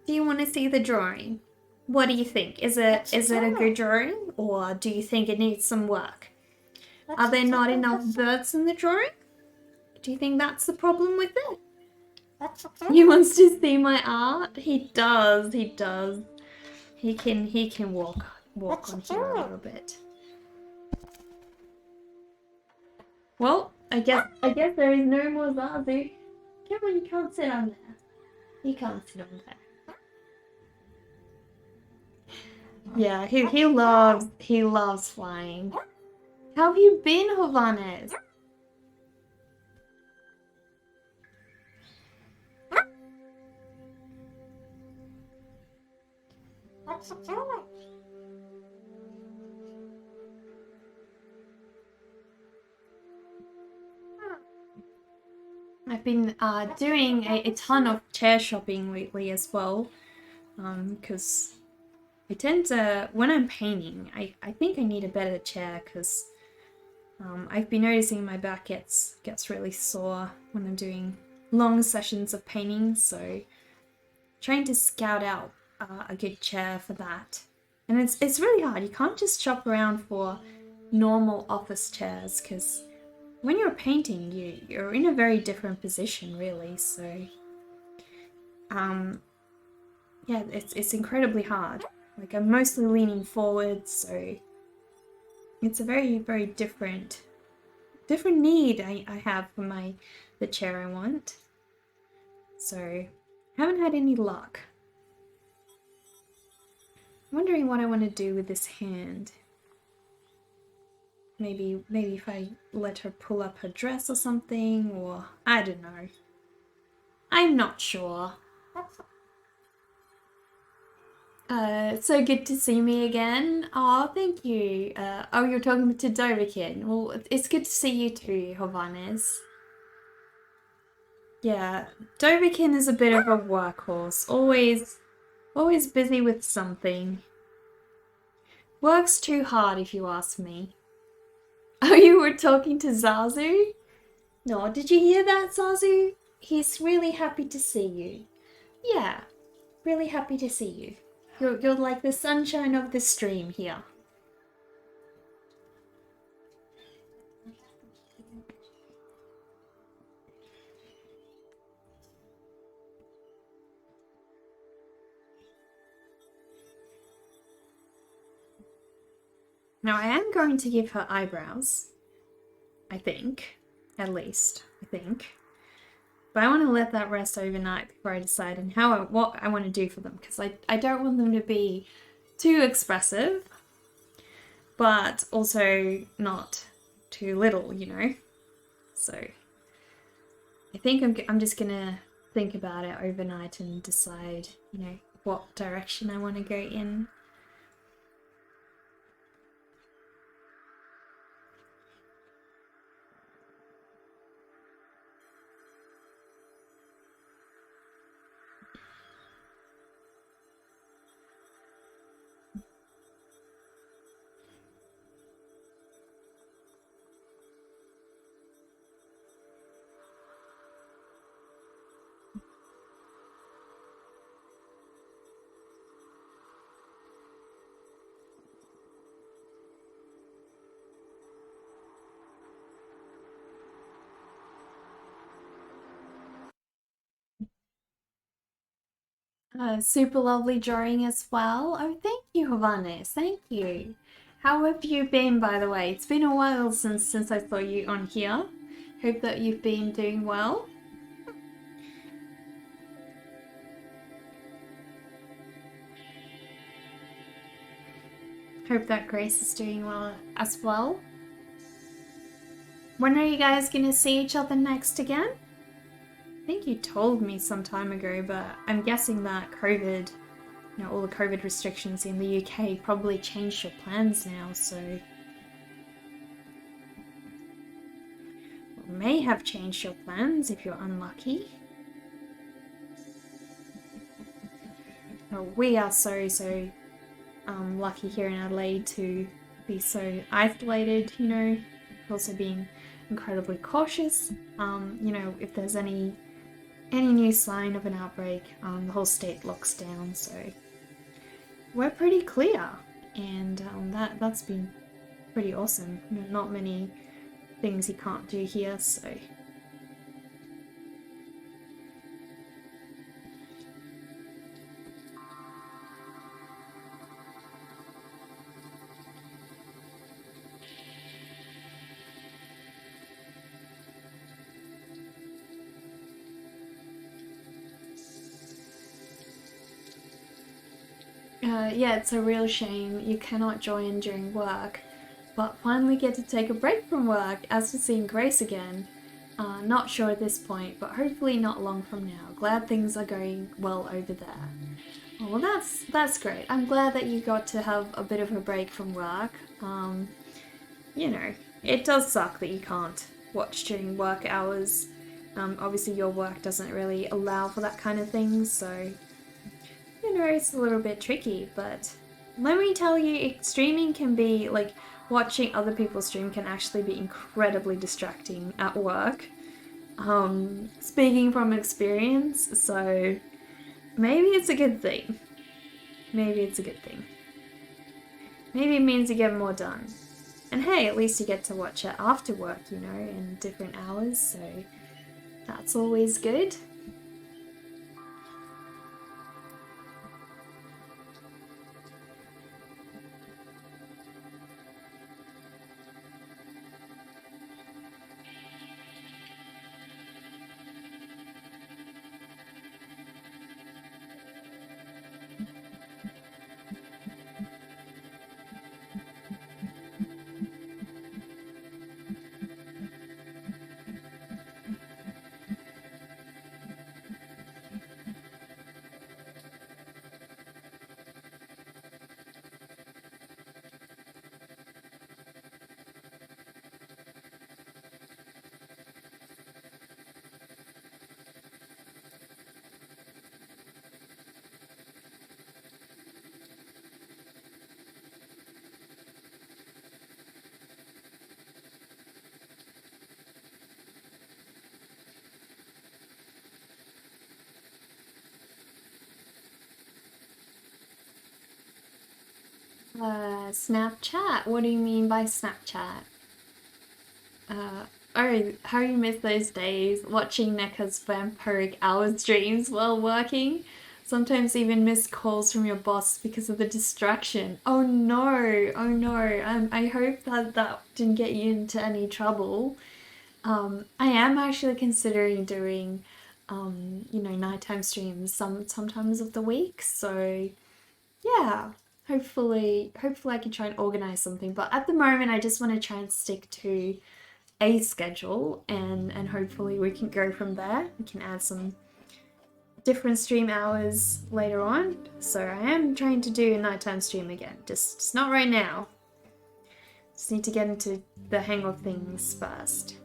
Do you want to see the drawing? What do you think? Is it a good drawing, or do you think it needs some work? Are there not enough birds in the drawing? Do you think that's the problem with it? He wants to see my art. He does. He does. He can walk on here a little bit. Well, I guess there is no more Zazu. Come on, you can't sit on there. You can't sit on there. Yeah, he loves flying. How have you been, Hovanes? I've been doing a ton of chair shopping lately as well, because I tend to, when I'm painting, I think I need a better chair, because I've been noticing my back gets really sore when I'm doing long sessions of painting, so trying to scout out a good chair for that. And it's really hard. You can't just shop around for normal office chairs, because when you're painting, you're in a very different position, really. So, yeah, it's incredibly hard. Like, I'm mostly leaning forward, so it's a very different need I have for the chair I want. So, I haven't had any luck. I'm wondering what I want to do with this hand. Maybe if I let her pull up her dress or something, or I don't know. I'm not sure. So good to see me again. Oh, thank you. Oh, you're talking to Dovikin. Well, it's good to see you too, Hovanes. Yeah, Dovikin is a bit of a workhorse. Always busy with something. Works too hard, if you ask me. Oh, you were talking to Zazu? No, did you hear that, Zazu? He's really happy to see you. Yeah, really happy to see you. You're like the sunshine of the stream here. Now I am going to give her eyebrows. I think. At least. I think. But I want to let that rest overnight before I decide on what I want to do for them, because I don't want them to be too expressive, but also not too little, you know? So I think I'm just gonna think about it overnight and decide, you know, what direction I want to go in. Super lovely drawing as well. Oh, thank you, Hovannes. Thank you. How have you been, by the way? It's been a while since I saw you on here. Hope that you've been doing well. Hope that Grace is doing well as well. When are you guys gonna see each other next again? I think you told me some time ago, but I'm guessing that COVID, all the COVID restrictions in the UK probably changed your plans now, so may have changed your plans if you're unlucky. We are so lucky here in Adelaide to be so isolated, also being incredibly cautious. If there's any new sign of an outbreak, the whole state locks down, so we're pretty clear, and that's been pretty awesome. Not many things you can't do here, so yeah, it's a real shame you cannot join during work, but finally get to take a break from work as to seeing Grace again. Not sure at this point, but hopefully not long from now. Glad things are going well over there. Well, that's great. I'm glad that you got to have a bit of a break from work. It does suck that you can't watch during work hours. Obviously your work doesn't really allow for that kind of thing, so it's a little bit tricky, but let me tell you, streaming can be, watching other people stream can actually be incredibly distracting at work. Speaking from experience, so maybe it's a good thing. Maybe it's a good thing. Maybe it means you get more done. And hey, at least you get to watch it after work, in different hours, so that's always good. Snapchat? What do you mean by Snapchat? Oh, how you miss those days watching NECA's vampiric hour streams while working? Sometimes even miss calls from your boss because of the distraction. Oh no, oh no. I hope that didn't get you into any trouble. I am actually considering doing, nighttime streams sometimes of the week. So yeah, hopefully I can try and organize something. But at the moment, I just want to try and stick to a schedule, and hopefully we can go from there. We can add some different stream hours later on. So I am trying to do a nighttime stream again, just not right now. Just need to get into the hang of things first.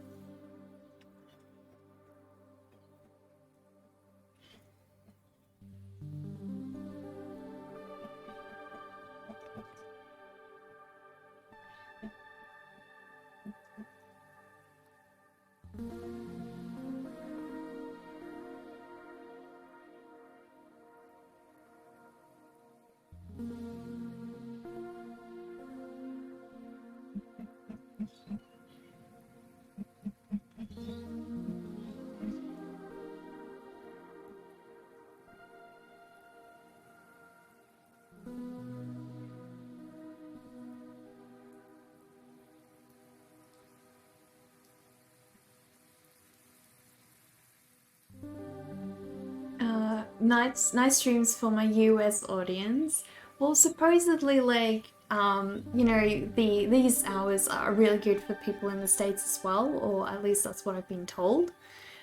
night streams for my US audience. Well, supposedly, like, these hours are really good for people in the States as well, or at least that's what I've been told.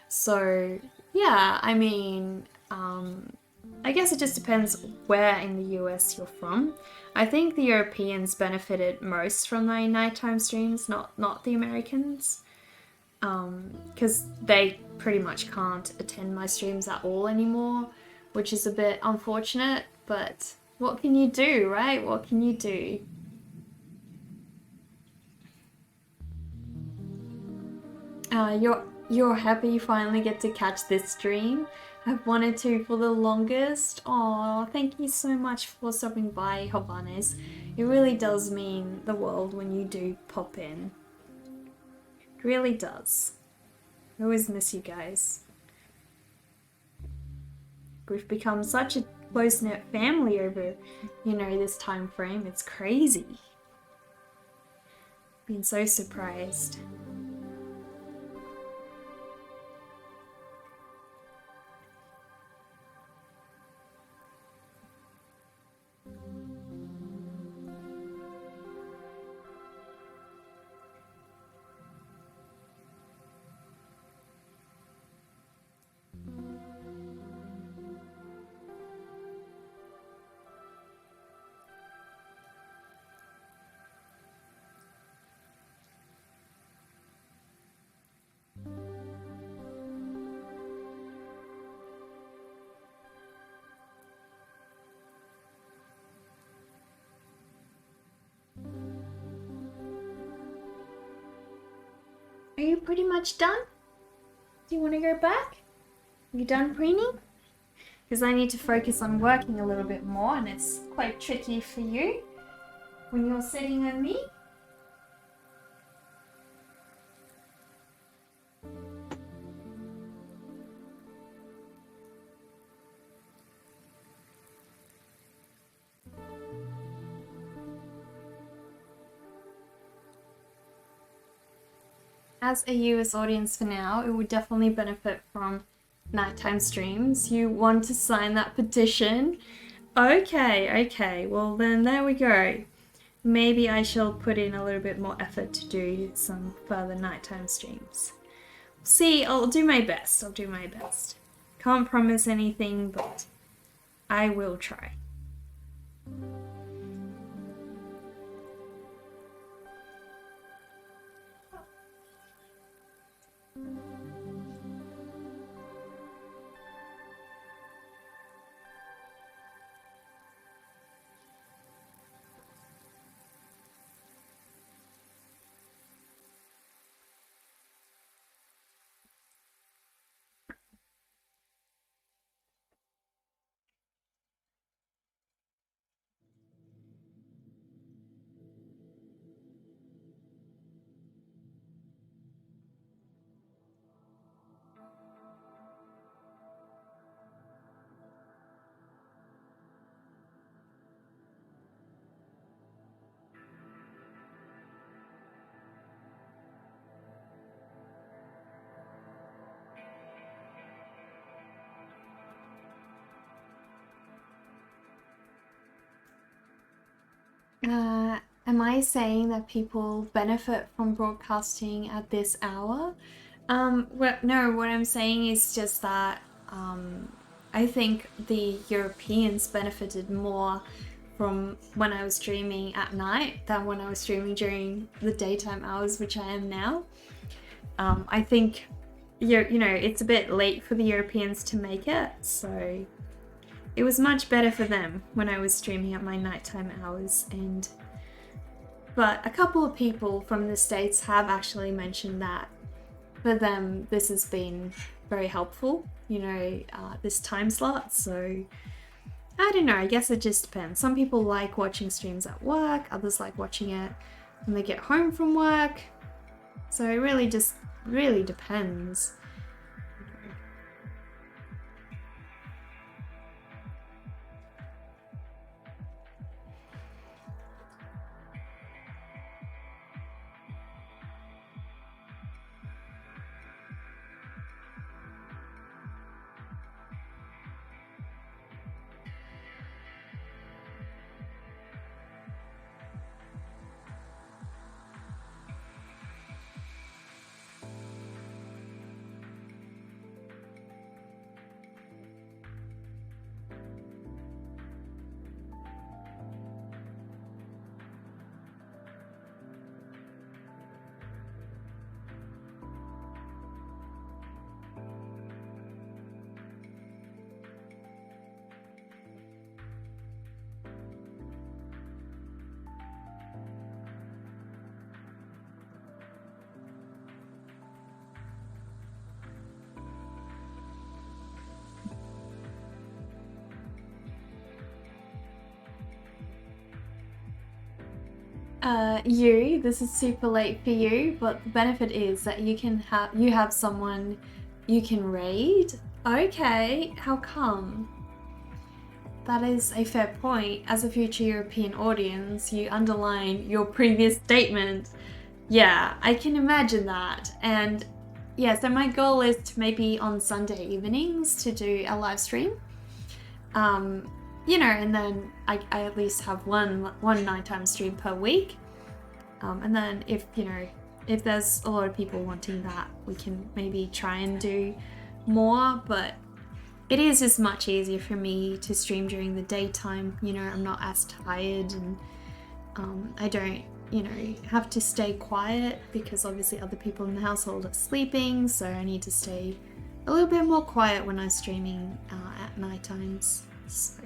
So, yeah, I mean, I guess it just depends where in the US you're from. I think the Europeans benefited most from my nighttime streams, not the Americans, because they pretty much can't attend my streams at all anymore, which is a bit unfortunate, but what can you do, right? What can you do? You're happy you finally get to catch this stream. I've wanted to for the longest. Oh, thank you so much for stopping by, Havanes. It really does mean the world when you do pop in. It really does. I always miss you guys. We've become such a close-knit family over, this time frame. It's crazy. Been so surprised. Are you pretty much done? Do you want to go back? Are you done preening? Because I need to focus on working a little bit more, and it's quite tricky for you when you're sitting on me. As a US audience for now, it would definitely benefit from nighttime streams. You want to sign that petition? Okay, well then there we go. Maybe I shall put in a little bit more effort to do some further nighttime streams. See, I'll do my best. Can't promise anything, but I will try. Am I saying that people benefit from broadcasting at this hour? No, what I'm saying is just that I think the Europeans benefited more from when I was streaming at night than when I was streaming during the daytime hours, which I am now. I think it's a bit late for the Europeans to make it, so it was much better for them when I was streaming at my nighttime hours. But a couple of people from the States have actually mentioned that for them this has been very helpful, this time slot. So I don't know, I guess it just depends. Some people like watching streams at work, others like watching it when they get home from work. So it really just depends. This is super late for you, but the benefit is that you have someone you can raid. Okay, how come? That is a fair point. As a future European audience, you underline your previous statement. Yeah, I can imagine that. And yeah, so my goal is to maybe on Sunday evenings to do a live stream. And then I at least have one nighttime stream per week. And then if there's a lot of people wanting that, we can maybe try and do more, but it is just much easier for me to stream during the daytime. I'm not as tired, and I don't, have to stay quiet because obviously other people in the household are sleeping, so I need to stay a little bit more quiet when I'm streaming at night times. So.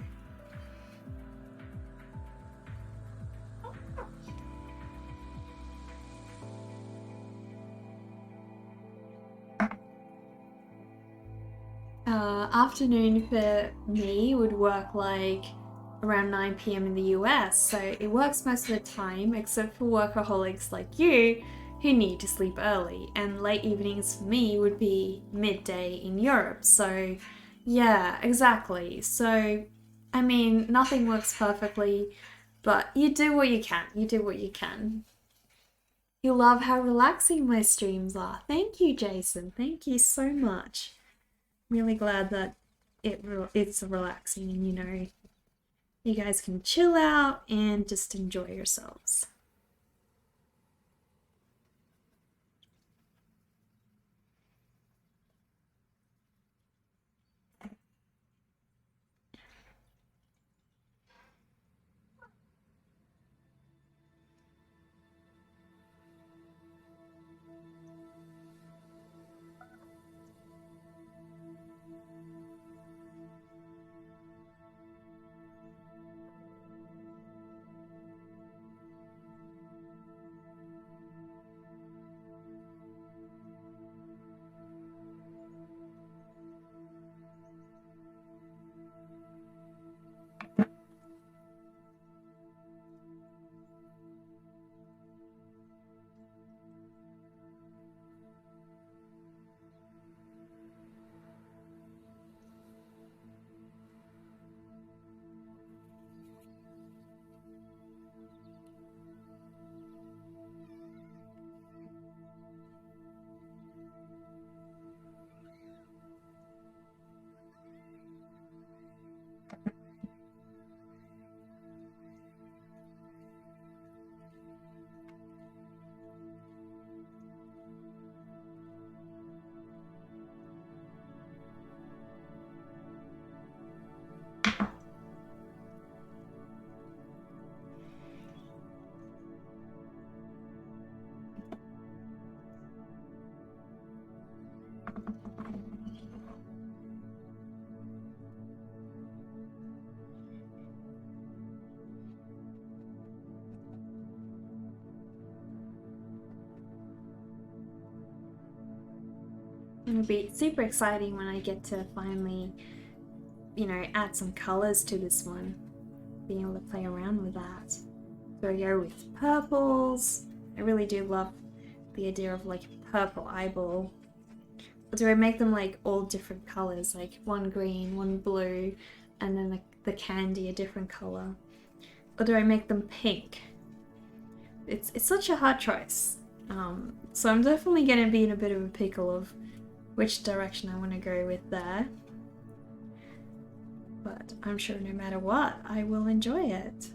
Afternoon for me would work like around 9 p.m. in the US, so it works most of the time except for workaholics like you who need to sleep early, and late evenings for me would be midday in Europe. So yeah, exactly. So I mean, nothing works perfectly, but you do what you can. You do what you can. You love how relaxing my streams are. Thank you, Jason. Thank you so much. Really glad that it's relaxing, and you guys can chill out and just enjoy yourselves. It'll be super exciting when I get to finally, add some colors to this one. Being able to play around with that. So I go with purples. I really do love the idea of like purple eyeball. Or do I make them like all different colors, like one green, one blue, and then the candy a different color? Or do I make them pink? It's such a hard choice. So I'm definitely going to be in a bit of a pickle of which direction I want to go with there. But I'm sure no matter what, I will enjoy it.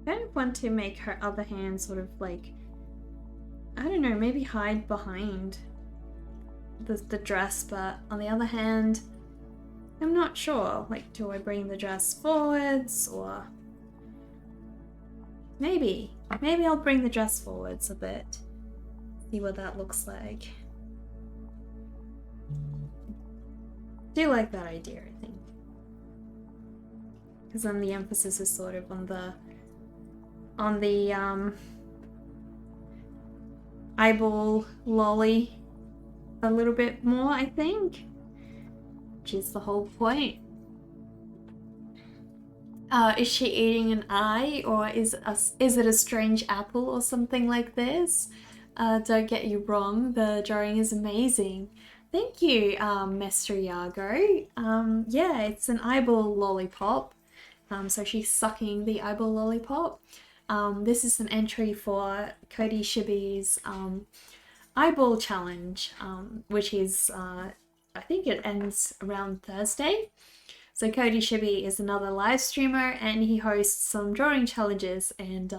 kind of want to make her other hand sort of like, I don't know, maybe hide behind the dress, but on the other hand, I'm not sure. Like, do I bring the dress forwards or... Maybe I'll bring the dress forwards a bit. See what that looks like. Do like that idea, I think. Because then the emphasis is sort of on the eyeball lolly a little bit more, I think. Which is the whole point. Is she eating an eye, or is it a strange apple or something like this? Don't get you wrong, the drawing is amazing. Thank you, Mr. Yago. Yeah, it's an eyeball lollipop. So she's sucking the eyeball lollipop. This is an entry for Cody Shibi's eyeball challenge, which is, I think it ends around Thursday. So Cody Shibi is another live streamer, and he hosts some drawing challenges, and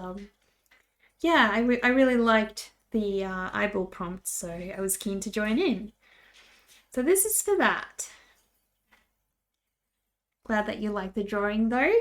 yeah, I really liked the eyeball prompt, so I was keen to join in. So this is for that. Glad that you like the drawing though.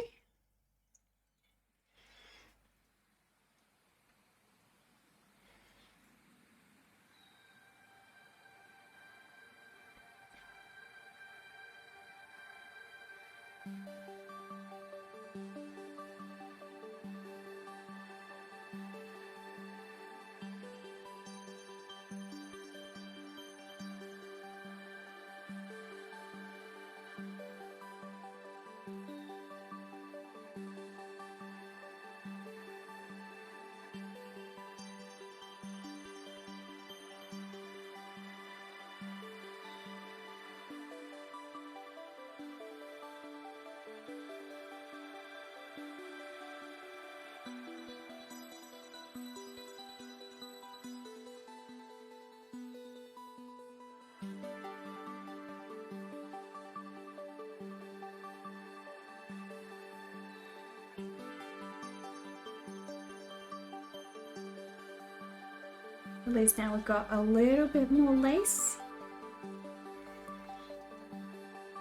At least now we've got a little bit more lace.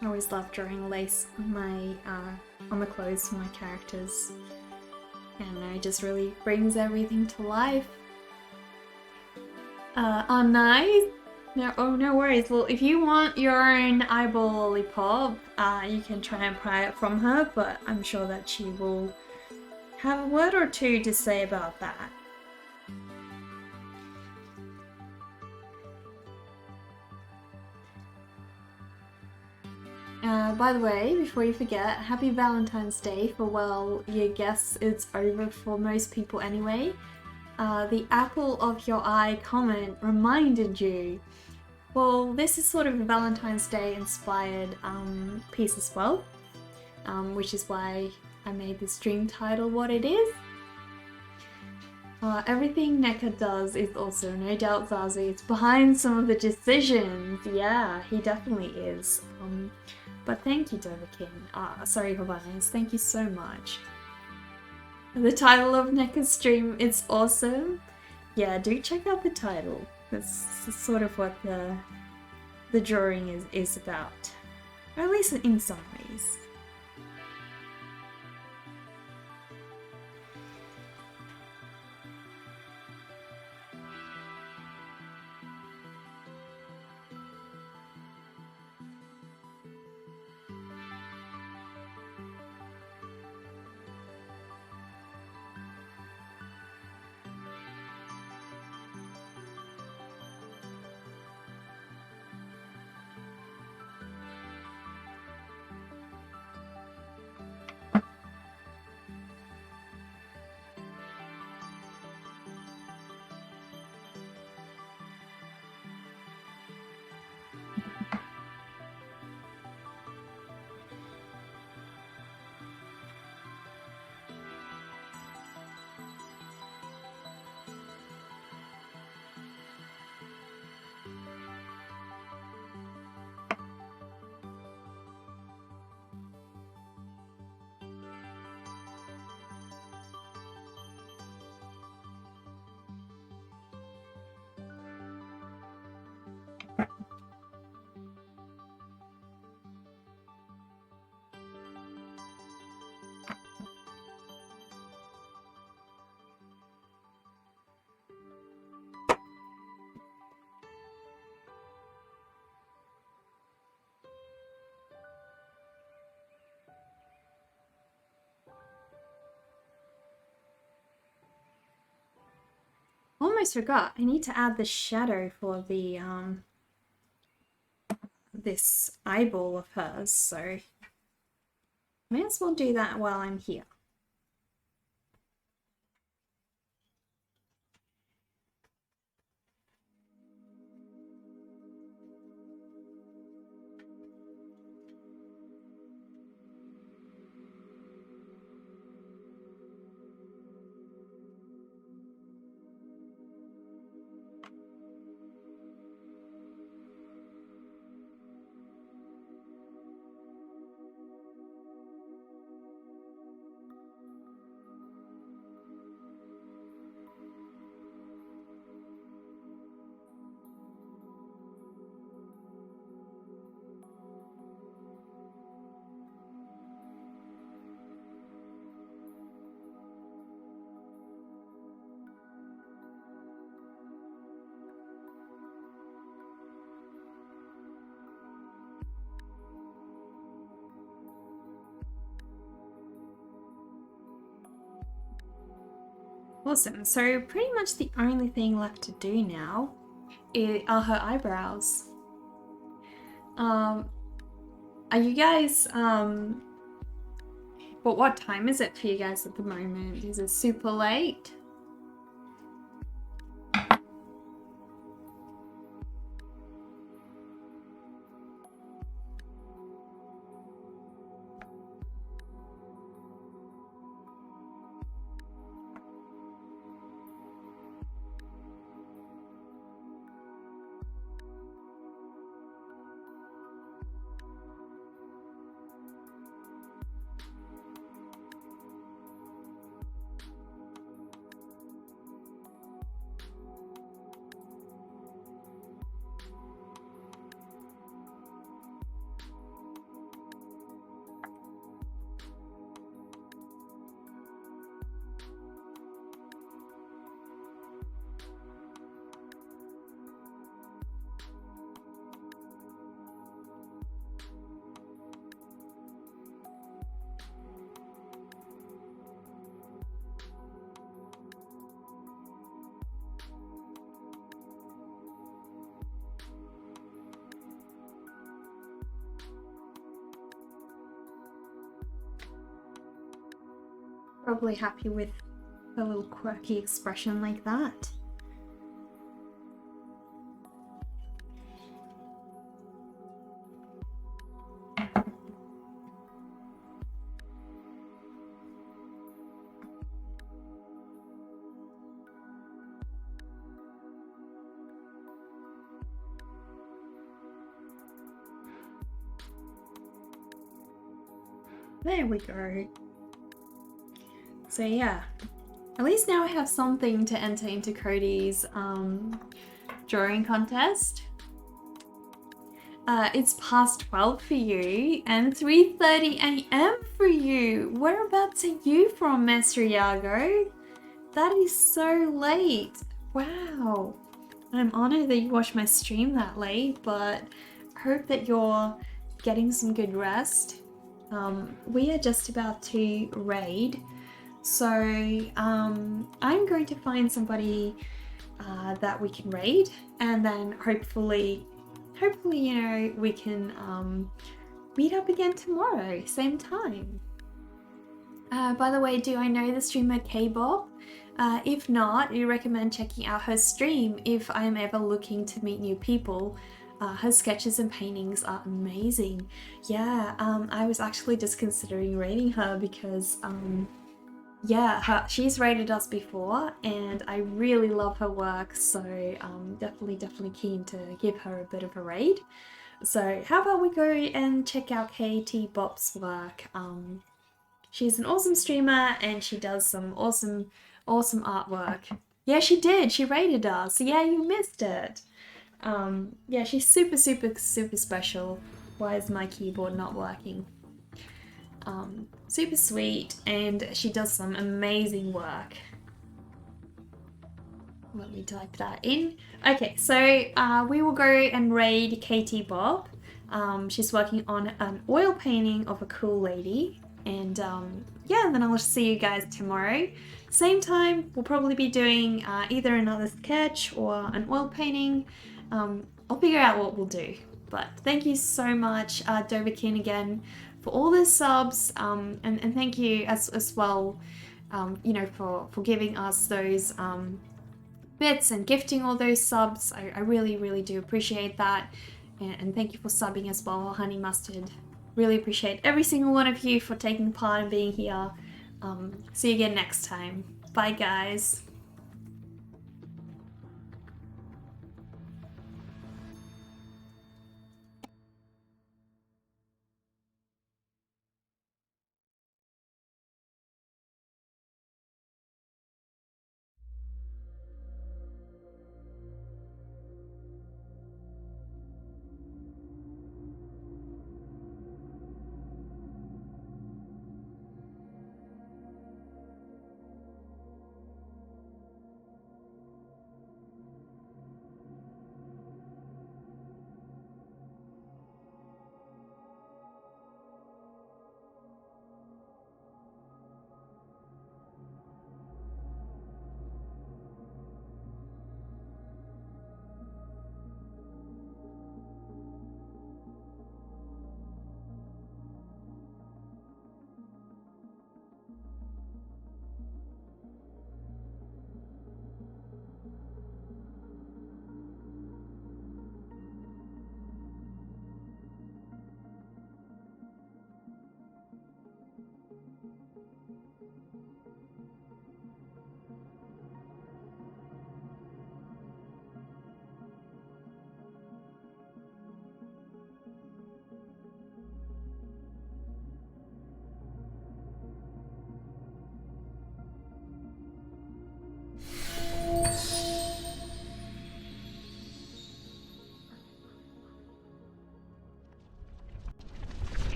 I always love drawing lace on my on the clothes for my characters, and it just really brings everything to life. Oh, nice. No worries. Well, if you want your own eyeball lollipop, you can try and pry it from her, but I'm sure that she will have a word or two to say about that. By the way, before you forget, happy Valentine's Day for, well, you guess it's over for most people anyway. The apple of your eye comment reminded you. Well, this is sort of a Valentine's Day inspired piece as well, which is why I made the stream title what it is. Everything NECA does is also no doubt Zazie. It's behind some of the decisions. Yeah, he definitely is. But thank you, Doverkin. Sorry, Havanas. Thank you so much. The title of NECA's stream, it's awesome. Yeah, do check out the title. That's sort of what the drawing is about. Or at least in some ways. Almost forgot. I need to add the shadow for the this eyeball of hers, so may as well do that while I'm here. Awesome. So pretty much the only thing left to do now are her eyebrows. Are you guys but what time is it for you guys at the moment? Is it super late? Probably happy with a little quirky expression like that. There we go. So yeah, at least now I have something to enter into Cody's drawing contest. It's past 12 for you and 3:30 a.m. for you. Whereabouts are you from, Mesriago? That is so late. Wow. I'm honored that you watched my stream that late, but I hope that you're getting some good rest. We are just about to raid. So I'm going to find somebody that we can raid, and then hopefully, you know, we can meet up again tomorrow, same time. By the way, do I know the streamer K-Bob? If not, I recommend checking out her stream if I'm ever looking to meet new people. Her sketches and paintings are amazing. Yeah, I was actually just considering raiding her because yeah, she's rated us before and I really love her work, so definitely keen to give her a bit of a raid. So how about we go and check out KT Bop's work. She's an awesome streamer and she does some awesome artwork. Yeah, she did. She rated us. Yeah, you missed it. Yeah, she's super special. Why is my keyboard not working? Super sweet, and she does some amazing work. Let me type that in. Okay, so we will go and raid KT Bob. She's working on an oil painting of a cool lady, and yeah, then I'll see you guys tomorrow. Same time, we'll probably be doing either another sketch or an oil painting. I'll figure out what we'll do. But thank you so much, Dovahkiin, again, for all the subs, and thank you as well, you know, for giving us those bits and gifting all those subs. I really, really do appreciate that. And thank you for subbing as well, Honey Mustard. Really appreciate every single one of you for taking part and being here. See you again next time. Bye, guys.